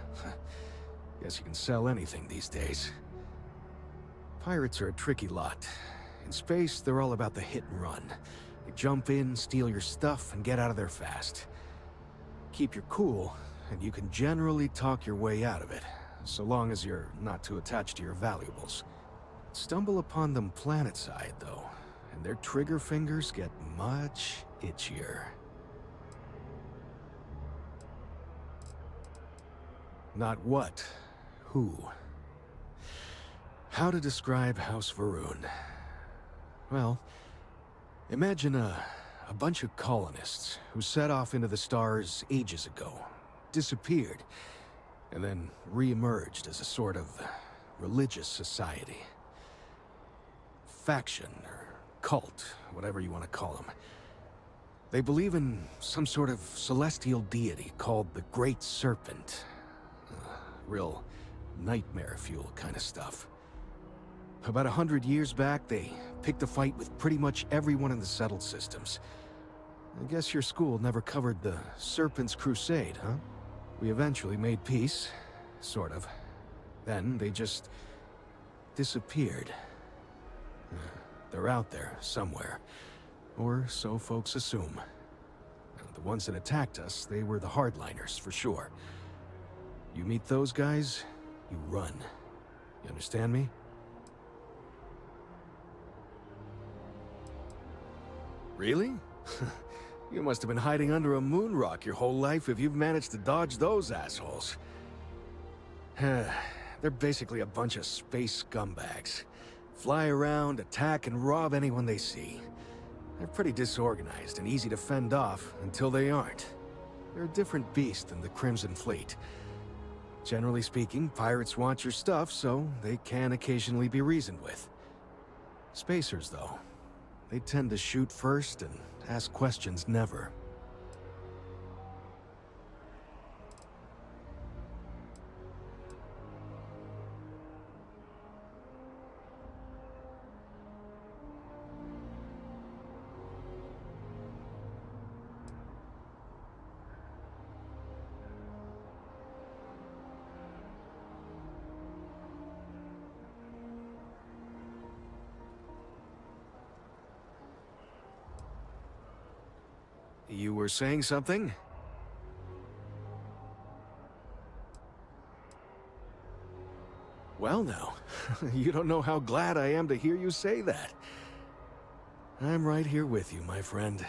Guess you can sell anything these days. Pirates are a tricky lot. In space, they're all about the hit and run. They jump in, steal your stuff, and get out of there fast. Keep your cool, and you can generally talk your way out of it, so long as you're not too attached to your valuables. Stumble upon them planetside, though, and their trigger fingers get much itchier. Not what, who. How to describe House Varun? Well, imagine a bunch of colonists who set off into the stars ages ago, disappeared, and then re-emerged as a sort of religious society. Faction, or cult, whatever you want to call them. They believe in some sort of celestial deity called the Great Serpent. Real nightmare fuel kind of stuff. About 100 years back, they picked a fight with pretty much everyone in the settled systems. I guess your school never covered the Serpent's Crusade, huh? We eventually made peace, sort of. Then they just disappeared. They're out there somewhere, or so folks assume. The ones that attacked us, they were the hardliners, for sure. You meet those guys, you run. You understand me? Really? You must have been hiding under a moon rock your whole life if you've managed to dodge those assholes. They're basically a bunch of space scumbags. Fly around, attack, and rob anyone they see. They're pretty disorganized and easy to fend off until they aren't. They're a different beast than the Crimson Fleet. Generally speaking, pirates want your stuff, so they can occasionally be reasoned with. Spacers, though, they tend to shoot first and ask questions never. You were saying something? Well now, you don't know how glad I am to hear you say that. I'm right here with you, my friend.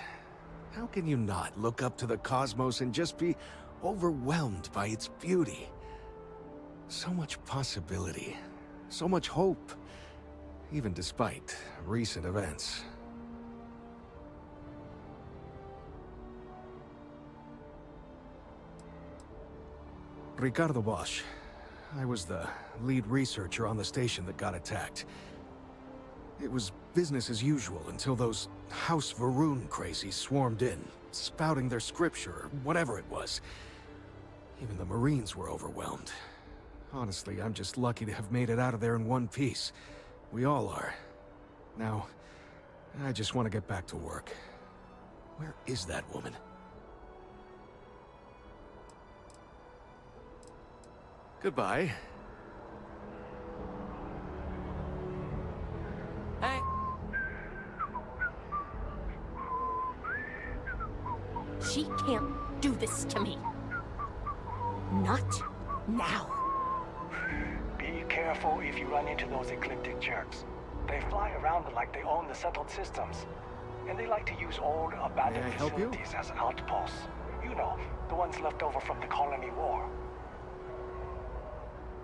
How can you not look up to the cosmos and just be overwhelmed by its beauty? So much possibility, so much hope, even despite recent events. Ricardo Bosch. I was the lead researcher on the station that got attacked. It was business as usual until those House Varun crazies swarmed in, spouting their scripture or whatever it was. Even the Marines were overwhelmed. Honestly, I'm just lucky to have made it out of there in one piece. We all are. Now, I just want to get back to work. Where is that woman? Goodbye. Hey. She can't do this to me. Not now. careful if you run into those ecliptic jerks. They fly around like they own the settled systems. And they like to use old, abandoned May I help you? facilities as outposts. You know, the ones left over from the colony war.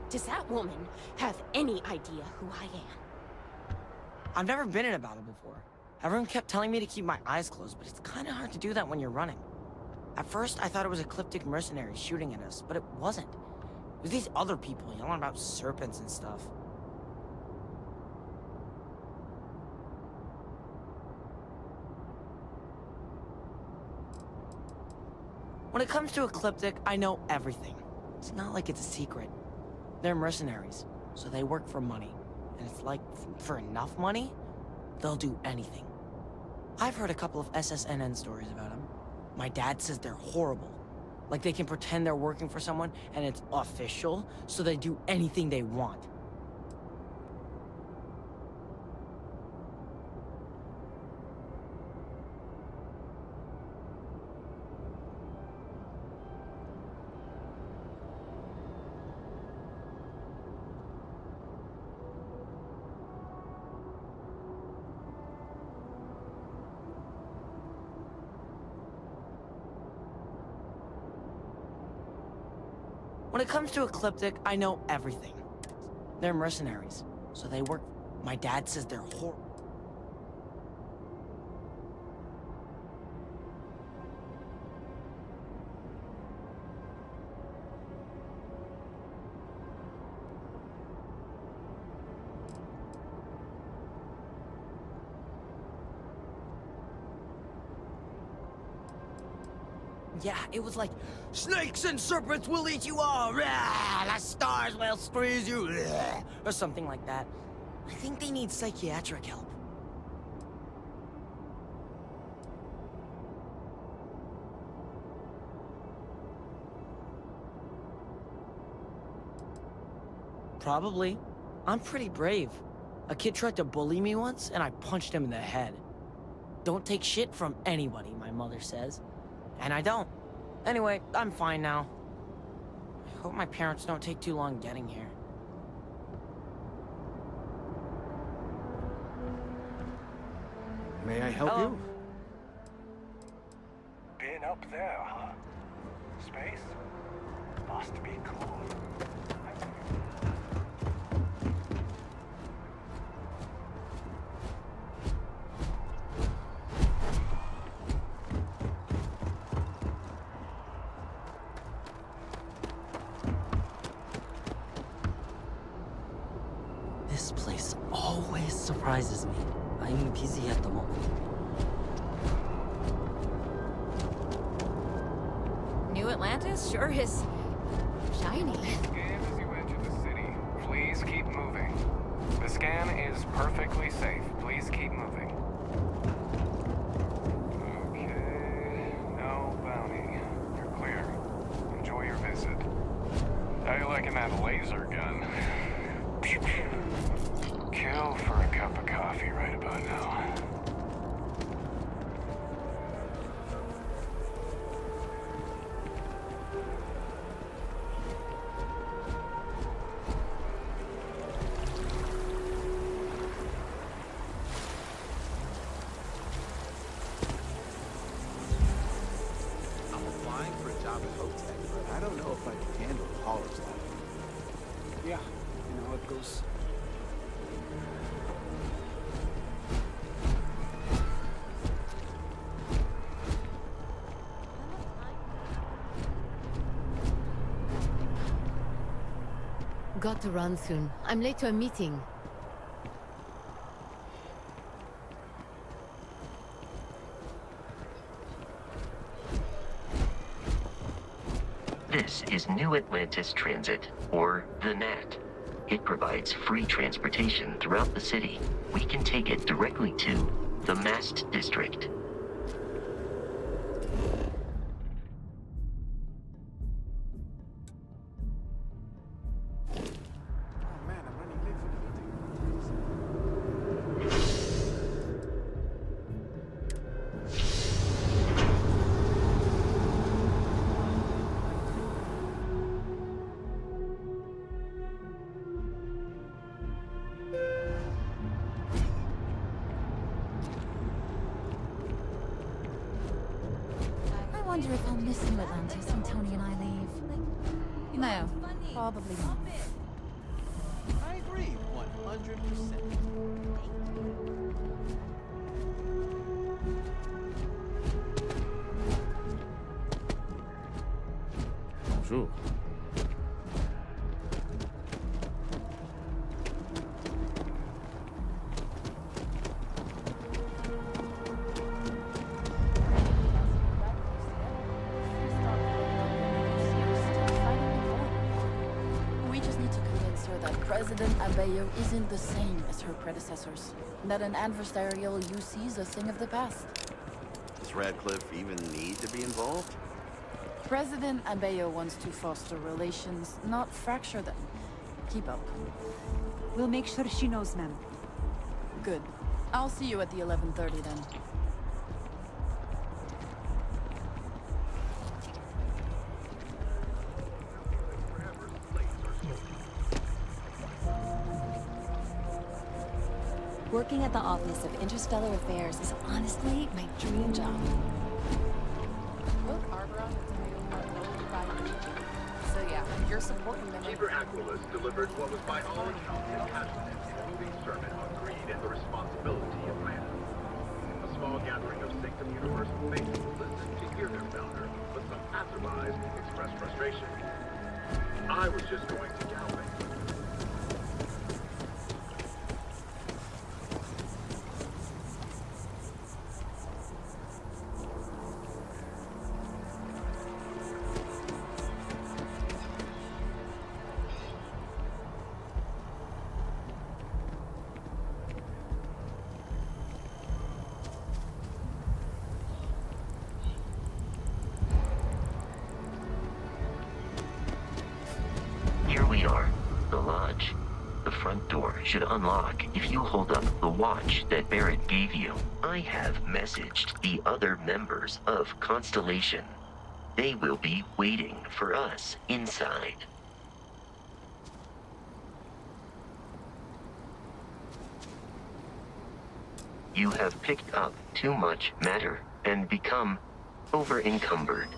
Does that woman have any idea who I am? I've never been in a battle before. Everyone kept telling me to keep my eyes closed, but it's kind of hard to do that when you're running. At first, I thought it was ecliptic mercenaries shooting at us, but it wasn't. It was these other people yelling about serpents and stuff. When it comes to ecliptic, I know everything. It's not like it's a secret. They're mercenaries, so they work for money. And it's like, for enough money, they'll do anything. I've heard a couple of SSNN stories about them. My dad says they're horrible. Like they can pretend they're working for someone and it's official, so they do anything they want. When it comes to ecliptic, I know everything. They're mercenaries, so they work. My dad says they're horrible. Yeah, it was like, snakes and serpents will eat you all, rah, the stars will squeeze you, rah, or something like that. I think they need psychiatric help. Probably. I'm pretty brave. A kid tried to bully me once, and I punched him in the head. Don't take shit from anybody, my mother says. And I don't. Anyway, I'm fine now. I hope my parents don't take too long getting here. May I help Hello? you? Been up there, huh? Space? Must be cool. This place always surprises me. I'm busy at the moment. New Atlantis sure is shiny. Scan as you enter the city. Please keep moving. The scan is perfectly safe. Please keep moving. Okay. No bounty. You're clear. Enjoy your visit. How you liking that laser gun? Kill for a cup of coffee right about now. I'm applying for a job at Hotech, but I don't know if I can handle the haulers life. Yeah, you know how it goes. Got to run soon. I'm late to a meeting. This is New Atlantis Transit, or the NAT. It provides free transportation throughout the city. We can take it directly to the Mast District. wonder if I'll miss New Atlantis when Tony and I leave. No, probably not. I agree, 100%. Bonjour. We just need to convince her that President Abeyo isn't the same as her predecessors. That an adversarial UC is a thing of the past. Does Radcliffe even need to be involved? President Abeyo wants to foster relations, not fracture them. Keep up. We'll make sure she knows, ma'am. Good. I'll see you at the 11:30 then. Working at the Office of Interstellar Affairs is honestly my dream job. So yeah, you're supporting them. Keeper Aquilus delivered what was by all accounts a passionate and moving sermon on greed and the responsibility of man. A small gathering of Sanctum Universal faithful listened to hear their founder, but some passerbys expressed frustration. I was just going to galloping. Here we are, the lodge. The front door should unlock if you hold up the watch that Barrett gave you. I have messaged the other members of Constellation. They will be waiting for us inside. You have picked up too much matter and become over-encumbered.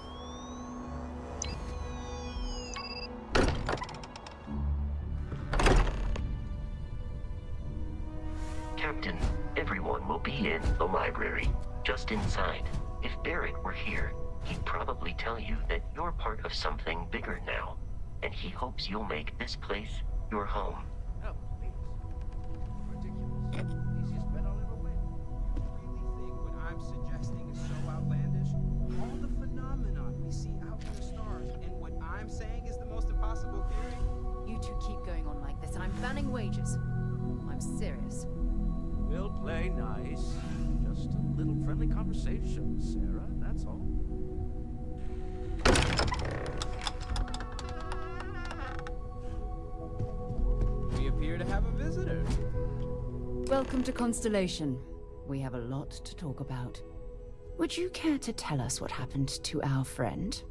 Captain, everyone will be in the library, just inside. If Barrett were here, he'd probably tell you that you're part of something bigger now, and he hopes you'll make this place your home. Oh, please. Ridiculous. Easiest bet I'll ever win. You really think what I'm suggesting is so outlandish? All the phenomenon we see out in the stars, and what I'm saying is the most impossible theory? You two keep going on like this, and I'm banning wages. I'm serious. We'll play nice. Just a little friendly conversation, Sarah, that's all. We appear to have a visitor. Welcome to Constellation. We have a lot to talk about. Would you care to tell us what happened to our friend?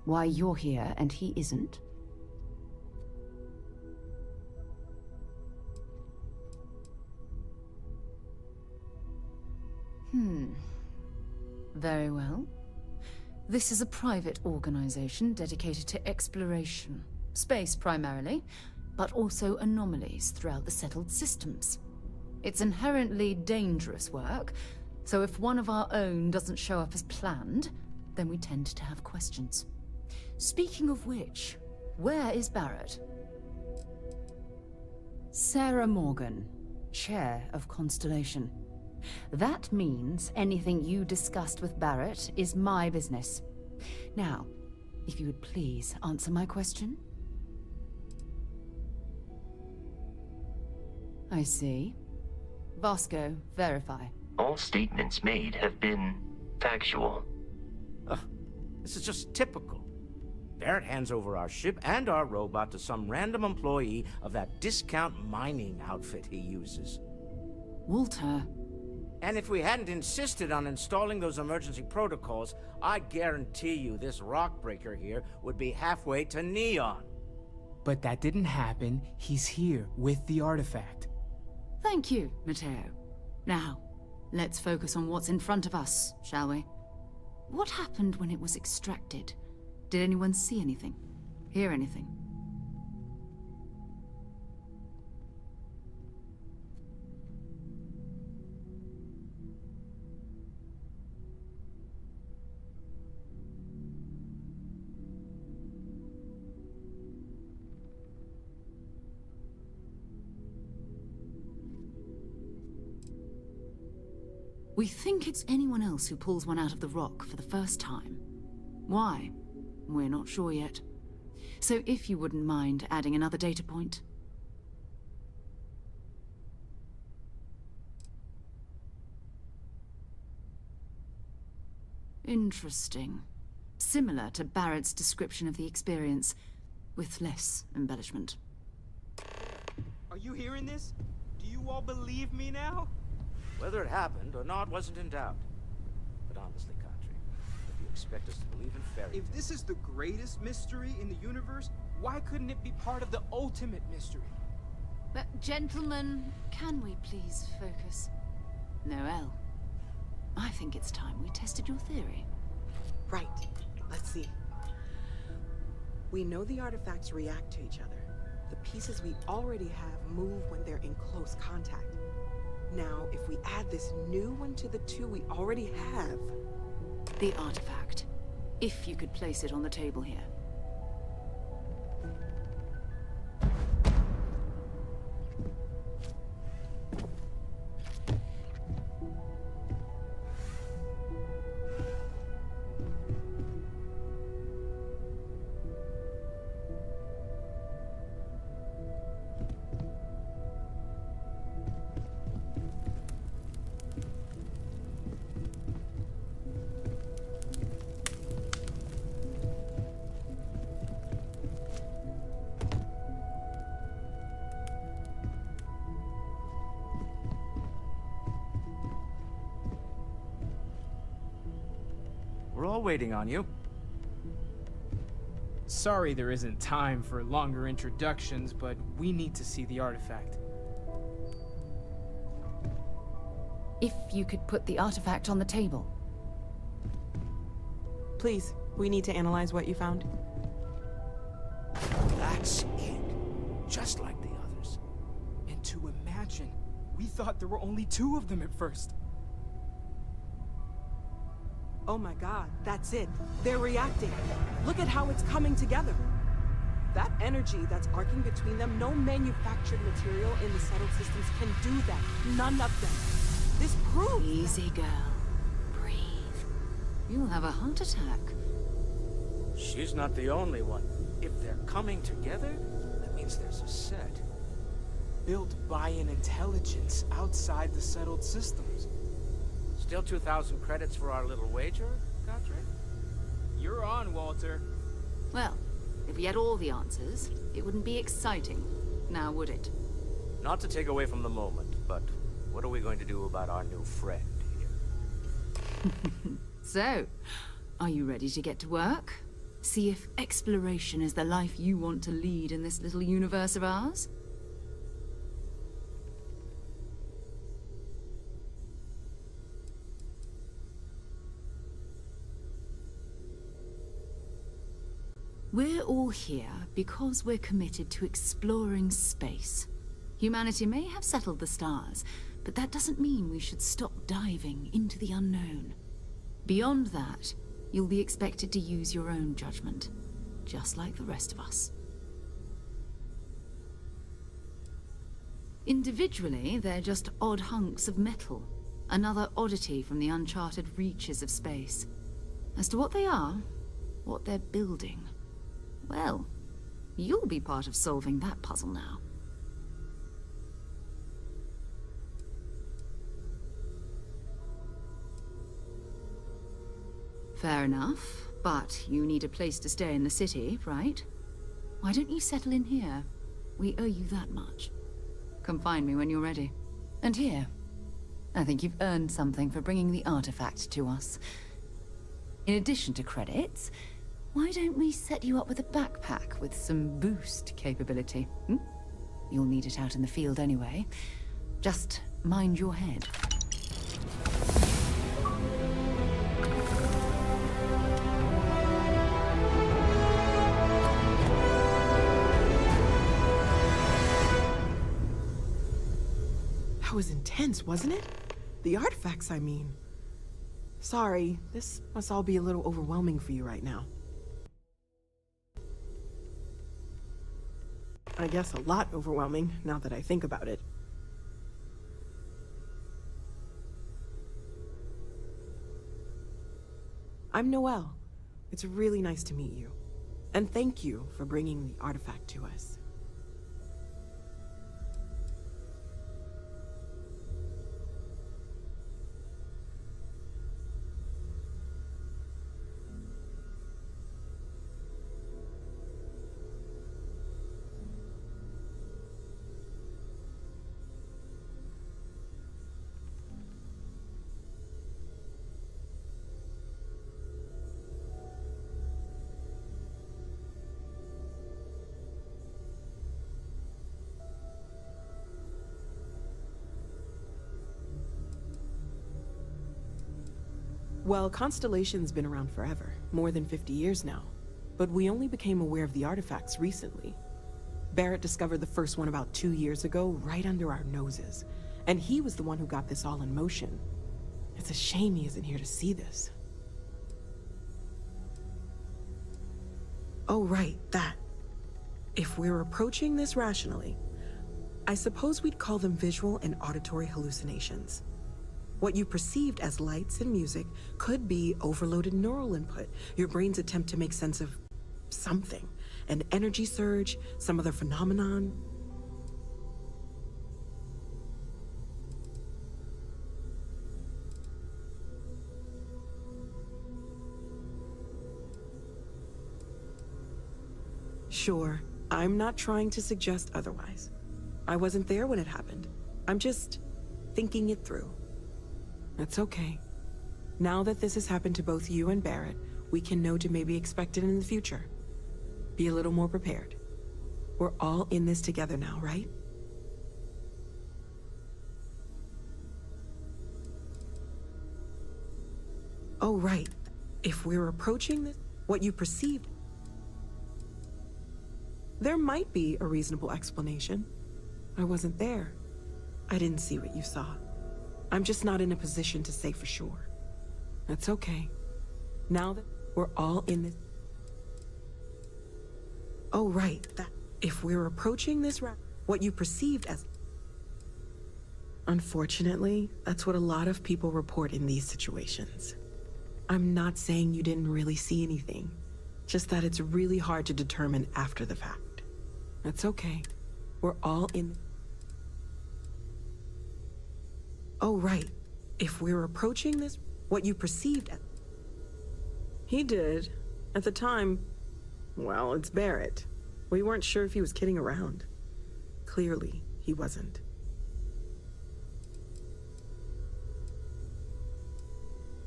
Why you're here and he isn't? Very well. This is a private organization dedicated to exploration. Space primarily, but also anomalies throughout the settled systems. It's inherently dangerous work, so if one of our own doesn't show up as planned, then we tend to have questions. Speaking of which, where is Barrett? Sarah Morgan, Chair of Constellation. That means anything you discussed with Barrett is my business. Now, if you would please answer my question. I see. Vasco, verify. All statements made have been factual. This is just typical. Barrett hands over our ship and our robot to some random employee of that discount mining outfit he uses. Walter. And if we hadn't insisted on installing those emergency protocols, I guarantee you this rock breaker here would be halfway to Neon. But that didn't happen. He's here with the artifact. Thank you, Matteo. Now, let's focus on what's in front of us, shall we? What happened when it was extracted? Did anyone see anything? Hear anything? We think it's anyone else who pulls one out of the rock for the first time. Why? We're not sure yet. So if you wouldn't mind adding another data point. Interesting. Similar to Barrett's description of the experience, with less embellishment. Are you hearing this? Do you all believe me now? Whether it happened or not wasn't in doubt. But honestly, Country, if you expect us to believe in fairy tales... If this is the greatest mystery in the universe, why couldn't it be part of the ultimate mystery? But gentlemen, can we please focus? Noel, I think it's time we tested your theory. Right. Let's see. We know the artifacts react to each other. The pieces we already have move when they're in close contact. Now, if we add this new one to the two we already have... The artifact. If you could place it on the table here. We're all waiting on you. Sorry there isn't time for longer introductions, but we need to see the artifact. If you could put the artifact on the table. Please, we need to analyze what you found. That's it. Just like the others. And to imagine, we thought there were only 2 of them at first. Oh my god, that's it. They're reacting. Look at how it's coming together. That energy that's arcing between them, no manufactured material in the settled systems can do that. None of them. This proves... Easy, girl. Breathe. You'll have a heart attack. She's not the only one. If they're coming together, that means there's a set. Built by an intelligence outside the settled systems. Still 2,000 credits for our little wager, Godfrey? You're on, Walter. Well, if we had all the answers, it wouldn't be exciting, now would it? Not to take away from the moment, but what are we going to do about our new friend here? So, are you ready to get to work? See if exploration is the life you want to lead in this little universe of ours? We're all here because we're committed to exploring space. Humanity may have settled the stars, but that doesn't mean we should stop diving into the unknown. Beyond that, you'll be expected to use your own judgment, just like the rest of us. Individually, they're just odd hunks of metal, another oddity from the uncharted reaches of space. As to what they are, what they're building, well, you'll be part of solving that puzzle now. Fair enough, but you need a place to stay in the city, right? Why don't you settle in here? We owe you that much. Come find me when you're ready. And here, I think you've earned something for bringing the artifact to us. In addition to credits, why don't we set you up with a backpack with some boost capability? You'll need it out in the field anyway. Just mind your head. That was intense, wasn't it? The artifacts, I mean. Sorry, this must all be a little overwhelming for you right now. I guess a lot overwhelming, now that I think about it. I'm Noelle. It's really nice to meet you. And thank you for bringing the artifact to us. Well, Constellation's been around forever, more than 50 years now. But we only became aware of the artifacts recently. Barrett discovered the first one about 2 years ago, right under our noses. And he was the one who got this all in motion. It's a shame he isn't here to see this. Oh, right, that. If we're approaching this rationally, I suppose we'd call them visual and auditory hallucinations. What you perceived as lights and music could be overloaded neural input, your brain's attempt to make sense of something. An energy surge, some other phenomenon. Sure, I'm not trying to suggest otherwise. I wasn't there when it happened. I'm just thinking it through. That's okay. Now that this has happened to both you and Barrett, we can know to maybe expect it in the future. Be a little more prepared. We're all in this together now, right? Oh, right. If we're approaching this, what you perceived, there might be a reasonable explanation. I wasn't there. I didn't see what you saw. I'm just not in a position to say for sure. That's okay. Now that we're all in this... Oh, right, that... If we're approaching this route, what you perceived as... Unfortunately, that's what a lot of people report in these situations. I'm not saying you didn't really see anything, just that it's really hard to determine after the fact. That's okay. We're all in... Oh, right. If we're approaching this, what you perceived as... He did. At the time, well, it's Barrett. We weren't sure if he was kidding around. Clearly, he wasn't.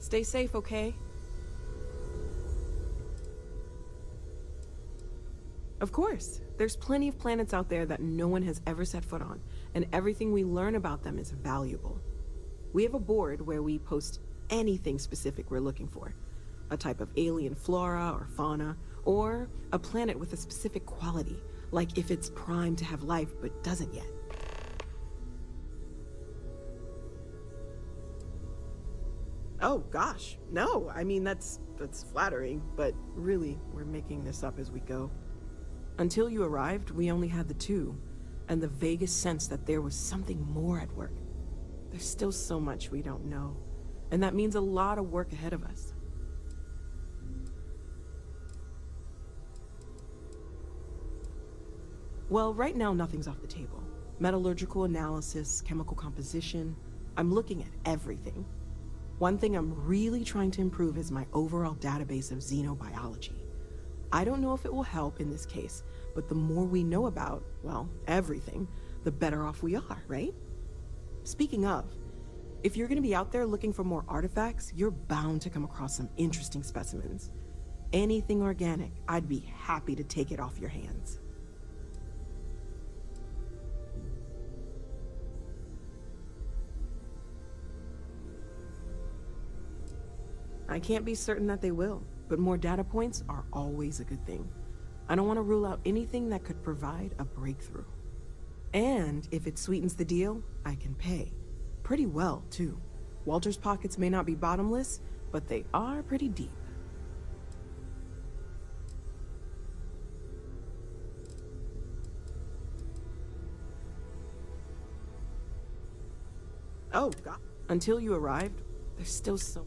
Stay safe, okay? Of course. There's plenty of planets out there that no one has ever set foot on, and everything we learn about them is valuable. We have a board where we post anything specific we're looking for. A type of alien flora or fauna, or a planet with a specific quality, like if it's primed to have life but doesn't yet. Oh gosh, no, I mean that's flattering, but really, we're making this up as we go. Until you arrived, we only had the two, and the vaguest sense that there was something more at work. There's still so much we don't know, and that means a lot of work ahead of us. Well, right now nothing's off the table. Metallurgical analysis, chemical composition, I'm looking at everything. One thing I'm really trying to improve is my overall database of xenobiology. I don't know if it will help in this case, but the more we know about, well, everything, the better off we are, right? Speaking of, if you're gonna be out there looking for more artifacts, you're bound to come across some interesting specimens. Anything organic, I'd be happy to take it off your hands. I can't be certain that they will, but more data points are always a good thing. I don't want to rule out anything that could provide a breakthrough. And if it sweetens the deal, I can pay. Pretty well, too. Walter's pockets may not be bottomless, but they are pretty deep. Oh, God. Until you arrived, there's still so...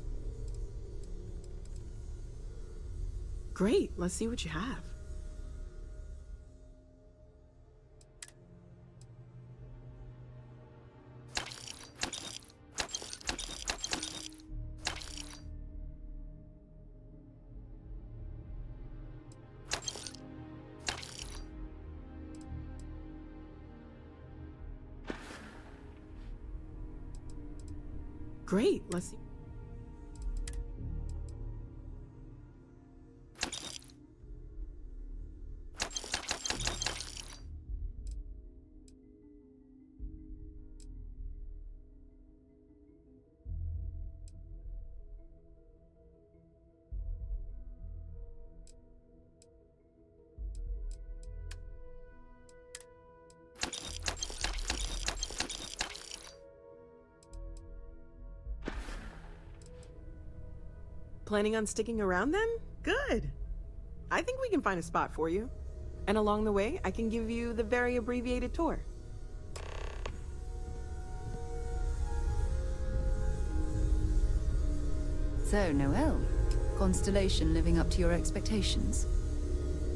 Great, let's see what you have. Great, let's see. Planning on sticking around then? Good. I think we can find a spot for you. And along the way, I can give you the very abbreviated tour. So, Noelle, Constellation living up to your expectations?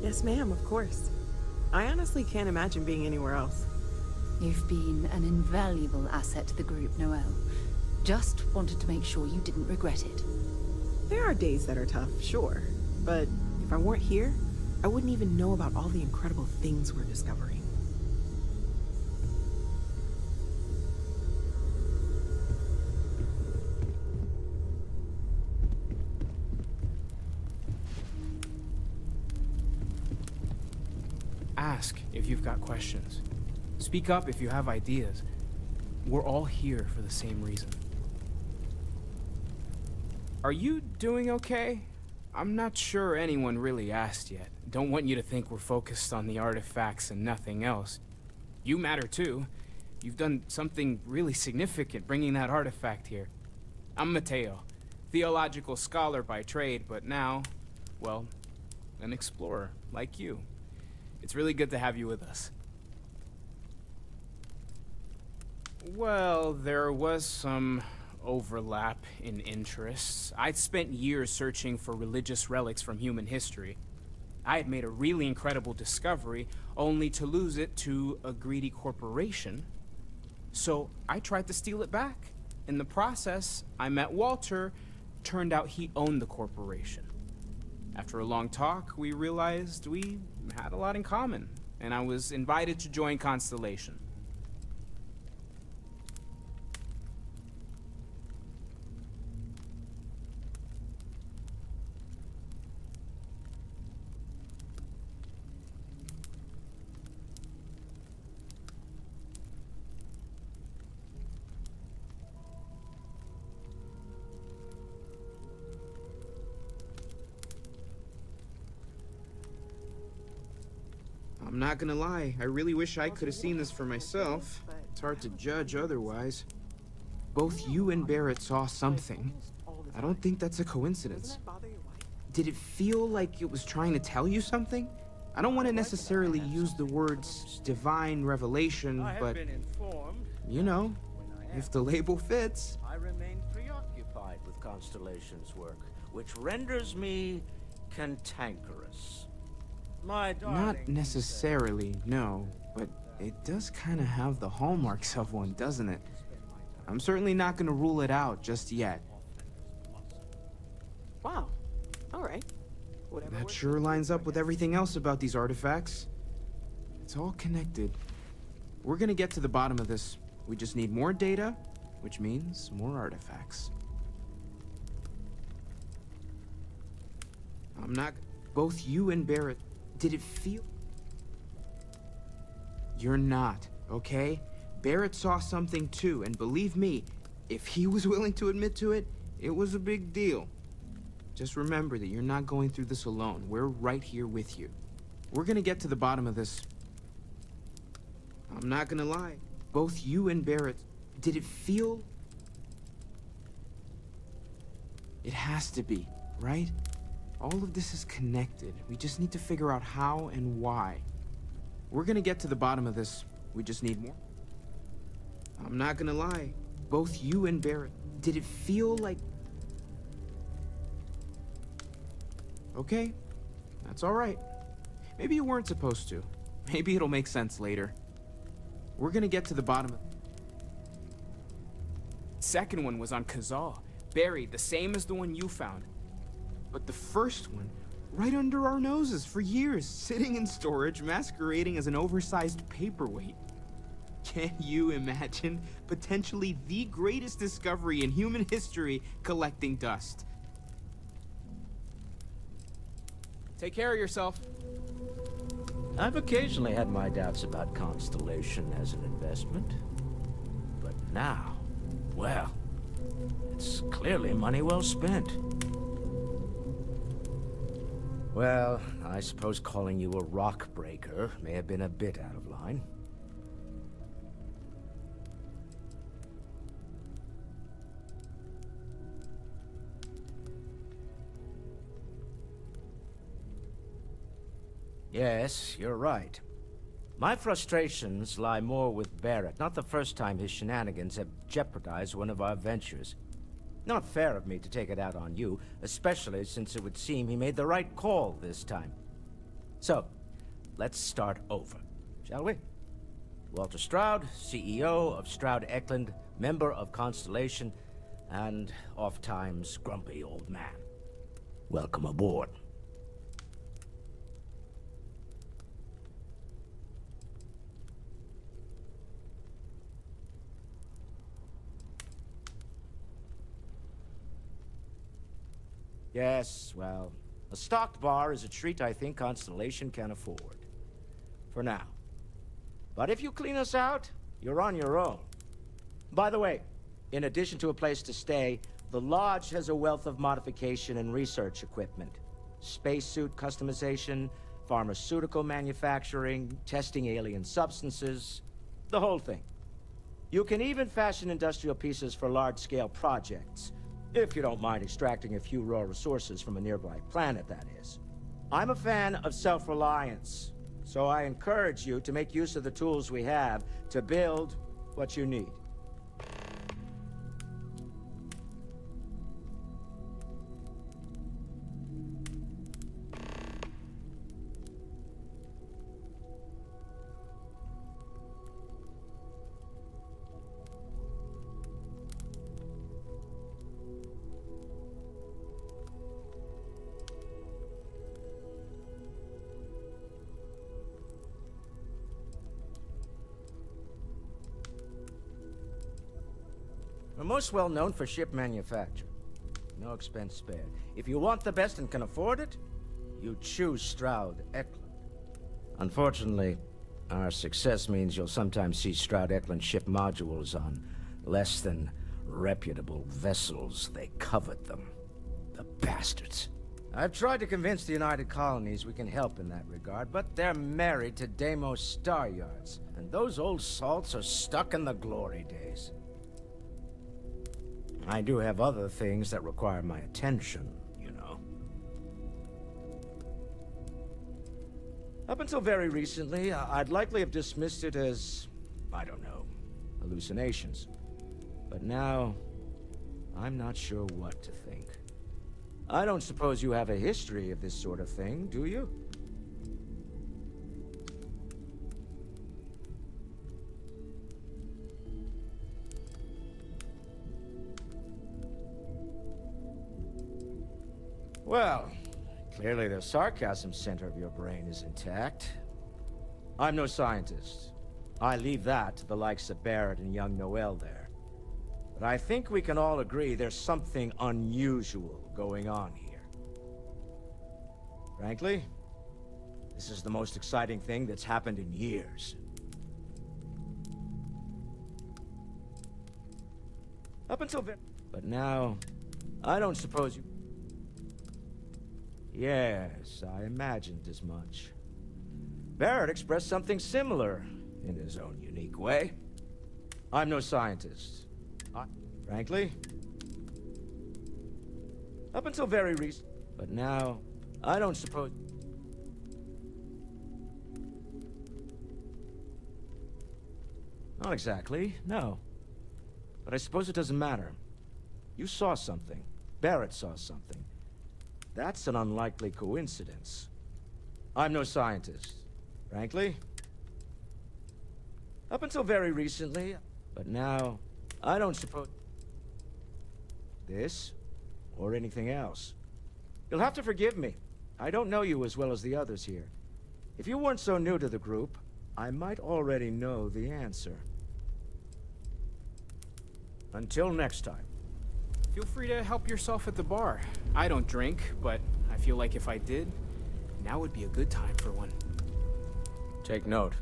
Yes, ma'am, of course. I honestly can't imagine being anywhere else. You've been an invaluable asset to the group, Noelle. Just wanted to make sure you didn't regret it. There are days that are tough, sure. But if I weren't here, I wouldn't even know about all the incredible things we're discovering. Ask if you've got questions. Speak up if you have ideas. We're all here for the same reason. Are you doing okay? I'm not sure anyone really asked yet. Don't want you to think we're focused on the artifacts and nothing else. You matter too. You've done something really significant bringing that artifact here. I'm Mateo, theological scholar by trade, but now, well, an explorer like you. It's really good to have you with us. Well, there was some overlap in interests. I'd spent years searching for religious relics from human history. I had made a really incredible discovery, only to lose it to a greedy corporation. So I tried to steal it back. In the process, I met Walter. Turned out he owned the corporation. After a long talk, we realized we had a lot in common, and I was invited to join Constellation. I'm not gonna lie, I really wish I could have seen this for myself. It's hard to judge otherwise. Both you and Barrett saw something. I don't think that's a coincidence. Did it feel like it was trying to tell you something? I don't want to necessarily use the words divine revelation, but you know, if the label fits. I remain preoccupied with Constellation's work, which renders me cantankerous. My darling. Not necessarily, no, but it does kind of have the hallmarks of one, doesn't it? I'm certainly not going to rule it out just yet. Wow. All right. That sure lines up with everything else about these artifacts. It's all connected. We're going to get to the bottom of this. We just need more data, which means more artifacts. I'm not... Both you and Barrett... Did it feel... You're not, okay? Barrett saw something too, and believe me, if he was willing to admit to it, it was a big deal. Just remember that you're not going through this alone. We're right here with you. We're gonna get to the bottom of this. I'm not gonna lie. Both you and Barrett, did it feel... It has to be, right? All of this is connected. We just need to figure out how and why. We're gonna get to the bottom of this. We just need more. I'm not gonna lie. Both you and Barrett, did it feel like... Okay, that's all right. Maybe you weren't supposed to. Maybe it'll make sense later. We're gonna get to the bottom of... Second one was on Kazal, buried the same as the one you found. But the first one, right under our noses for years, sitting in storage, masquerading as an oversized paperweight. Can you imagine potentially the greatest discovery in human history collecting dust? Take care of yourself. I've occasionally had my doubts about Constellation as an investment. But now, well, it's clearly money well spent. Well, I suppose calling you a rock breaker may have been a bit out of line. Yes, you're right. My frustrations lie more with Barrett. Not the first time his shenanigans have jeopardized one of our ventures. Not fair of me to take it out on you, especially since it would seem he made the right call this time. So, let's start over, shall we? Walter Stroud, CEO of Stroud Eklund, member of Constellation, and oft-times grumpy old man. Welcome aboard. Yes, well, a stocked bar is a treat I think Constellation can afford. For now. But if you clean us out, you're on your own. By the way, in addition to a place to stay, the Lodge has a wealth of modification and research equipment. Spacesuit customization, pharmaceutical manufacturing, testing alien substances, the whole thing. You can even fashion industrial pieces for large-scale projects. If you don't mind extracting a few raw resources from a nearby planet, that is. I'm a fan of self-reliance, so I encourage you to make use of the tools we have to build what you need. We're most well known for ship manufacture. No expense spared. If you want the best and can afford it, you choose Stroud Eklund. Unfortunately, our success means you'll sometimes see Stroud Eklund ship modules on less than reputable vessels. They covet them. The bastards. I've tried to convince the United Colonies we can help in that regard, but they're married to Deimos Star Yards, and those old salts are stuck in the glory days. I do have other things that require my attention, you know. Up until very recently, I'd likely have dismissed it as, I don't know, hallucinations. But now, I'm not sure what to think. I don't suppose you have a history of this sort of thing, do you? Well, clearly the sarcasm center of your brain is intact. I'm no scientist. I leave that to the likes of Barrett and young Noel there. But I think we can all agree there's something unusual going on here. Frankly, this is the most exciting thing that's happened in years. Up until then. But now, I don't suppose you... Yes, I imagined as much. Barrett expressed something similar. in his own unique way. I'm no scientist. Frankly, up until very recent, but now, I don't suppose... Not exactly, no. But I suppose it doesn't matter. You saw something. Barrett saw something. That's an unlikely coincidence. I'm no scientist. Frankly, up until very recently, but now, I don't suppose... This, or anything else. You'll have to forgive me. I don't know you as well as the others here. If you weren't so new to the group, I might already know the answer. Until next time. Feel free to help yourself at the bar. I don't drink, but I feel like if I did, now would be a good time for one. Take note.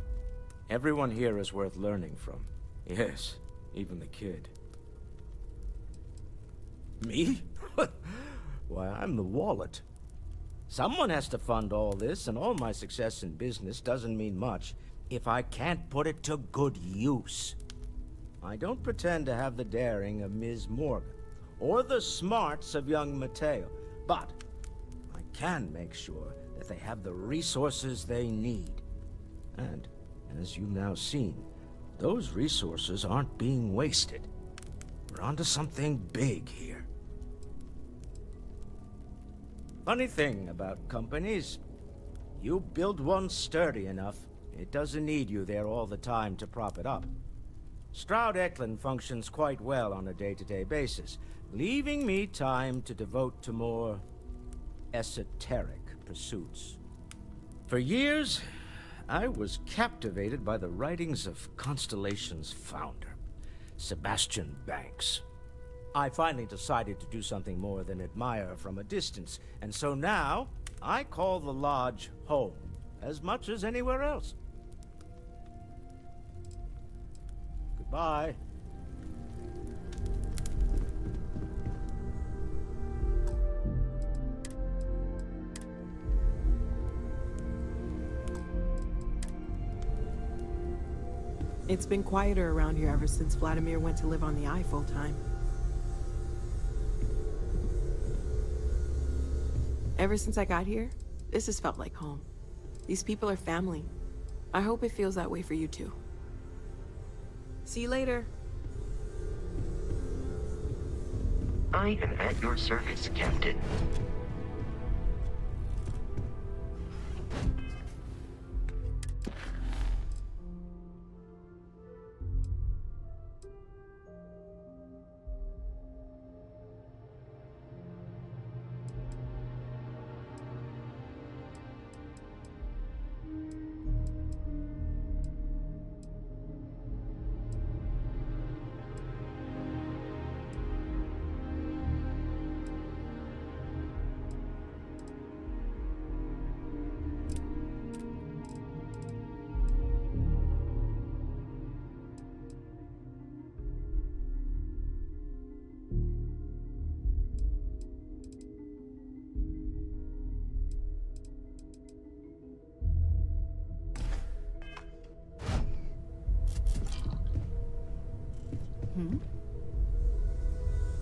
Everyone here is worth learning from. Yes, even the kid. Me? Why, I'm the wallet. Someone has to fund all this, and all my success in business doesn't mean much if I can't put it to good use. I don't pretend to have the daring of Ms. Morgan, or the smarts of young Mateo, but I can make sure that they have the resources they need. And, as you've now seen, those resources aren't being wasted. We're onto something big here. Funny thing about companies, you build one sturdy enough, it doesn't need you there all the time to prop it up. Stroud Eklund functions quite well on a day-to-day basis, leaving me time to devote to more esoteric pursuits. For years, I was captivated by the writings of Constellation's founder, Sebastian Banks. I finally decided to do something more than admire from a distance, and so now, I call the Lodge home, as much as anywhere else. Goodbye. It's been quieter around here ever since Vladimir went to live on the Eye full-time. Ever since I got here, this has felt like home. These people are family. I hope it feels that way for you too. See you later. I am at your service, Captain.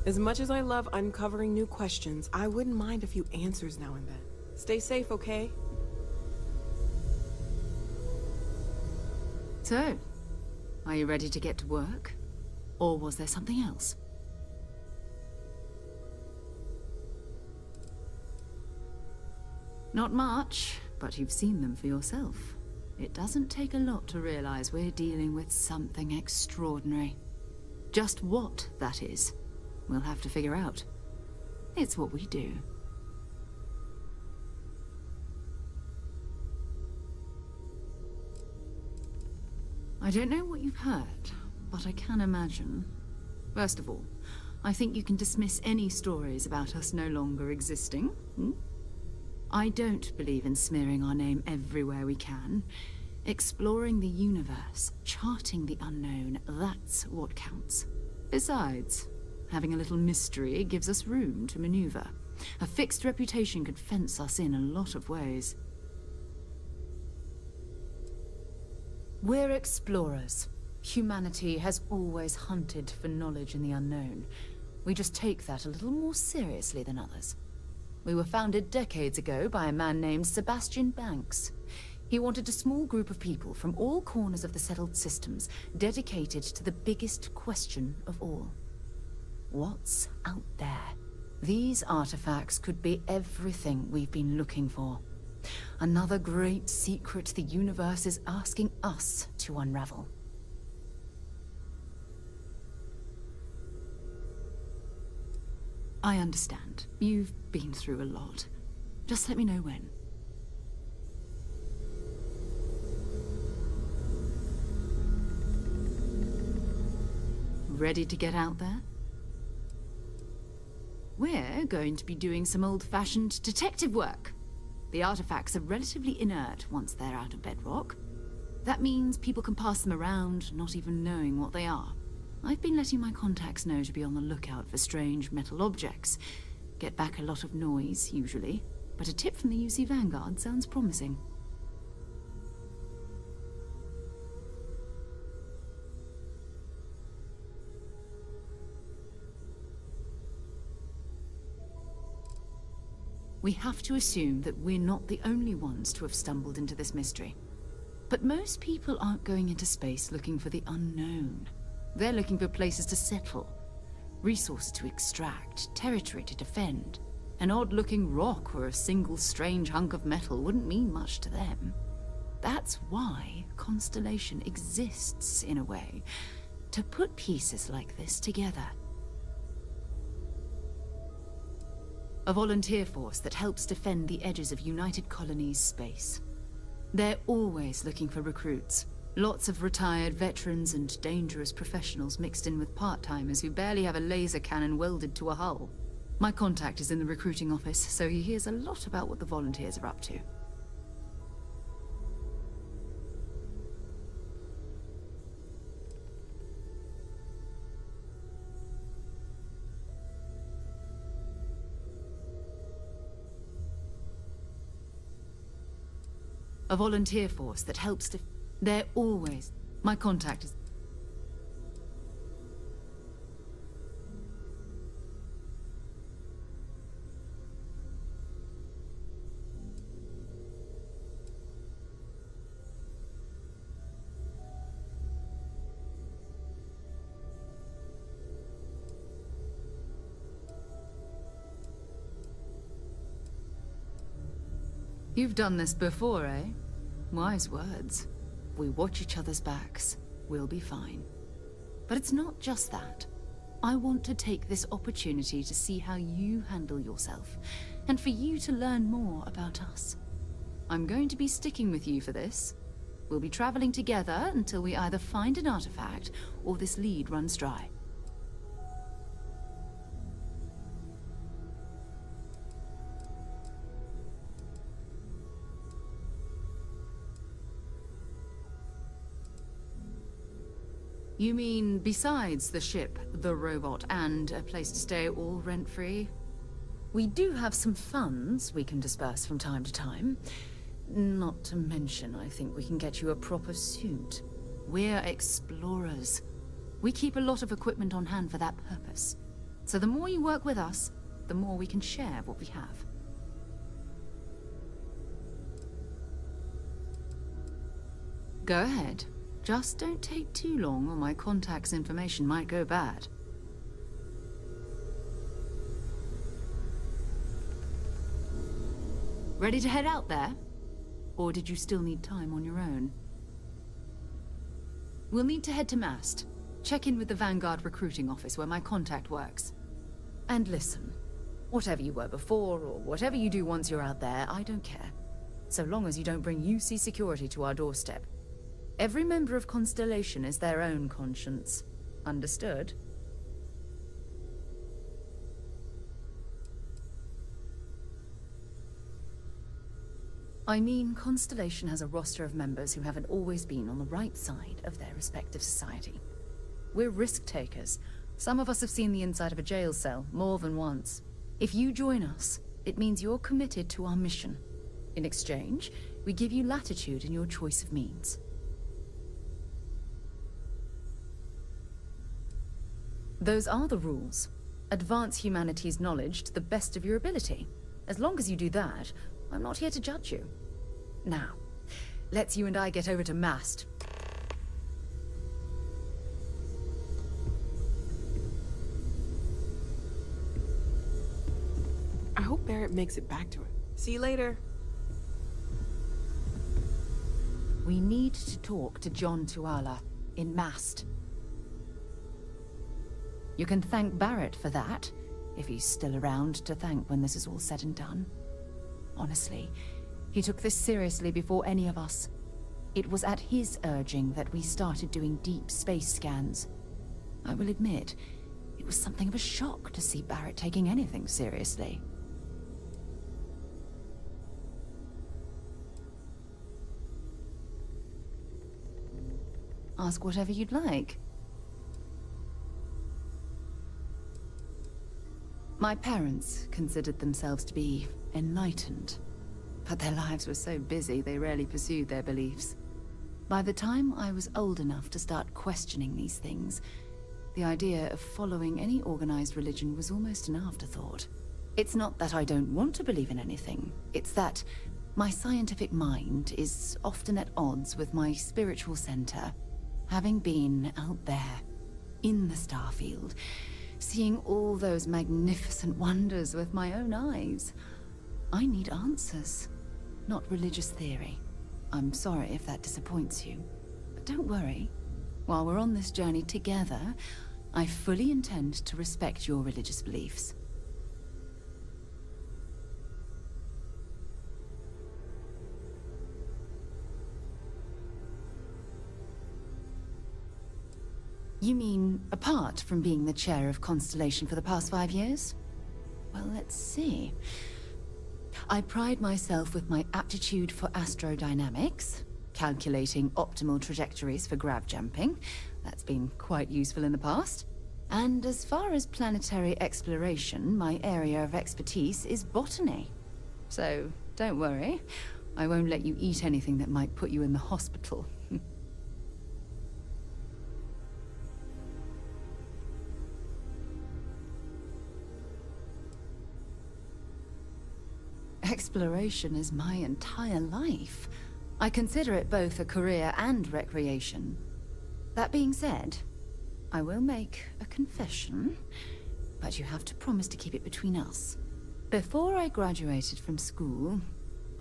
As much as I love uncovering new questions, I wouldn't mind a few answers now and then. Stay safe, okay? So, are you ready to get to work? Or was there something else? Not much, but you've seen them for yourself. It doesn't take a lot to realize we're dealing with something extraordinary. Just what that is, we'll have to figure out. It's what we do. I don't know what you've heard, but I can imagine. First of all, I think you can dismiss any stories about us no longer existing. I don't believe in smearing our name everywhere we can. Exploring the universe, charting the unknown, that's what counts. Besides, having a little mystery gives us room to maneuver. A fixed reputation could fence us in a lot of ways. We're explorers. Humanity has always hunted for knowledge in the unknown. We just take that a little more seriously than others. We were founded decades ago by a man named Sebastian Banks. He wanted a small group of people from all corners of the settled systems dedicated to the biggest question of all. What's out there? These artifacts could be everything we've been looking for. Another great secret the universe is asking us to unravel. I understand. You've been through a lot. Just let me know when. Ready to get out there? We're going to be doing some old-fashioned detective work. The artifacts are relatively inert once they're out of bedrock. That means people can pass them around, not even knowing what they are. I've been letting my contacts know to be on the lookout for strange metal objects. Get back a lot of noise, usually, but a tip from the UC Vanguard sounds promising. We have to assume that we're not the only ones to have stumbled into this mystery. But most people aren't going into space looking for the unknown. They're looking for places to settle, resources to extract, territory to defend. An odd-looking rock or a single strange hunk of metal wouldn't mean much to them. That's why Constellation exists, in a way, to put pieces like this together. A volunteer force that helps defend the edges of United Colonies space. They're always looking for recruits. Lots of retired veterans and dangerous professionals mixed in with part-timers who barely have a laser cannon welded to a hull. My contact is in the recruiting office, so he hears a lot about what the volunteers are up to. A volunteer force that helps to... They're always... My contact is... You've done this before, eh? Wise words. We watch each other's backs. We'll be fine. But it's not just that. I want to take this opportunity to see how you handle yourself, and for you to learn more about us. I'm going to be sticking with you for this. We'll be traveling together until we either find an artifact or this lead runs dry. You mean besides the ship, the robot, and a place to stay all rent-free? We do have some funds we can disperse from time to time. Not to mention, I think we can get you a proper suit. We're explorers. We keep a lot of equipment on hand for that purpose. So the more you work with us, the more we can share what we have. Go ahead. Just don't take too long or my contact's information might go bad. Ready to head out there? Or did you still need time on your own? We'll need to head to Mast. Check in with the Vanguard recruiting office where my contact works. And listen, whatever you were before or whatever you do once you're out there, I don't care. So long as you don't bring UC security to our doorstep. Every member of Constellation is their own conscience. Understood? I mean, Constellation has a roster of members who haven't always been on the right side of their respective society. We're risk-takers. Some of us have seen the inside of a jail cell more than once. If you join us, it means you're committed to our mission. In exchange, we give you latitude in your choice of means. Those are the rules. Advance humanity's knowledge to the best of your ability. As long as you do that, I'm not here to judge you. Now, let's you and I get over to Mast. I hope Barrett makes it back to it. See you later. We need to talk to John Tuala in Mast. You can thank Barrett for that, if he's still around to thank when this is all said and done. Honestly, he took this seriously before any of us. It was at his urging that we started doing deep space scans. I will admit, it was something of a shock to see Barrett taking anything seriously. Ask whatever you'd like. My parents considered themselves to be enlightened, but their lives were so busy they rarely pursued their beliefs. By the time I was old enough to start questioning these things, the idea of following any organized religion was almost an afterthought. It's not that I don't want to believe in anything, it's that my scientific mind is often at odds with my spiritual center. Having been out there, in the Starfield, seeing all those magnificent wonders with my own eyes, I need answers, not religious theory. I'm sorry if that disappoints you, but don't worry. While we're on this journey together, I fully intend to respect your religious beliefs. You mean, apart from being the chair of Constellation for the past 5 years? Well, let's see. I pride myself with my aptitude for astrodynamics, calculating optimal trajectories for grav jumping. That's been quite useful in the past. And as far as planetary exploration, my area of expertise is botany. So, don't worry. I won't let you eat anything that might put you in the hospital. Exploration is my entire life. I consider it both a career and recreation. That being said, I will make a confession, but you have to promise to keep it between us. Before I graduated from school,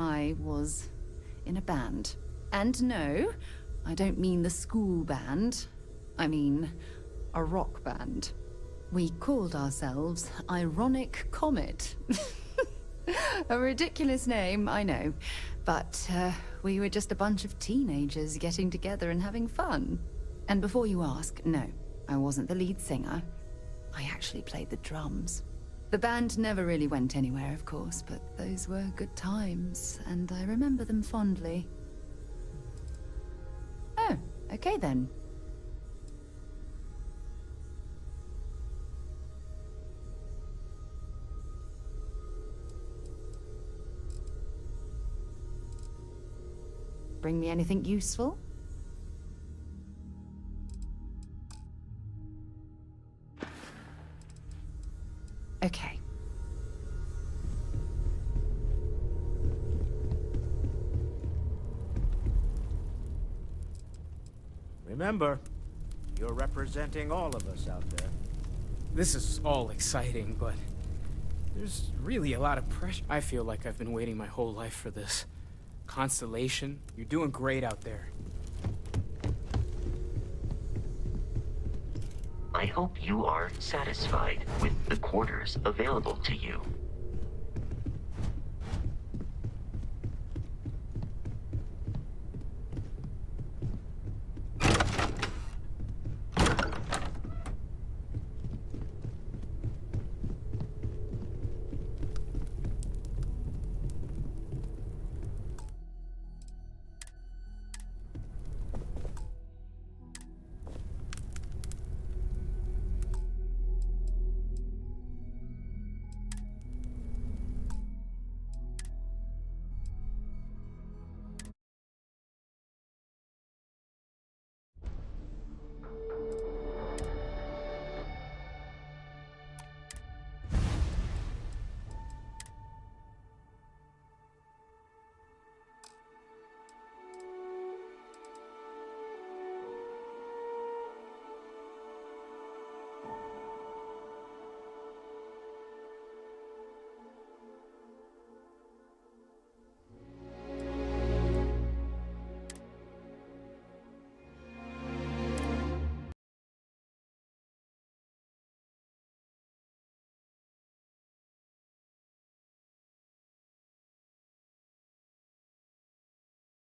I was in a band. And no, I don't mean the school band. I mean a rock band. We called ourselves Ironic Comet. A ridiculous name, I know. But we were just a bunch of teenagers getting together and having fun. And before you ask, no, I wasn't the lead singer. I actually played the drums. The band never really went anywhere, of course, but those were good times, and I remember them fondly. Oh, okay then. Bring me anything useful? Okay. Remember, you're representing all of us out there. This is all exciting, but there's really a lot of pressure. I feel like I've been waiting my whole life for this. Constellation, you're doing great out there. I hope you are satisfied with the quarters available to you.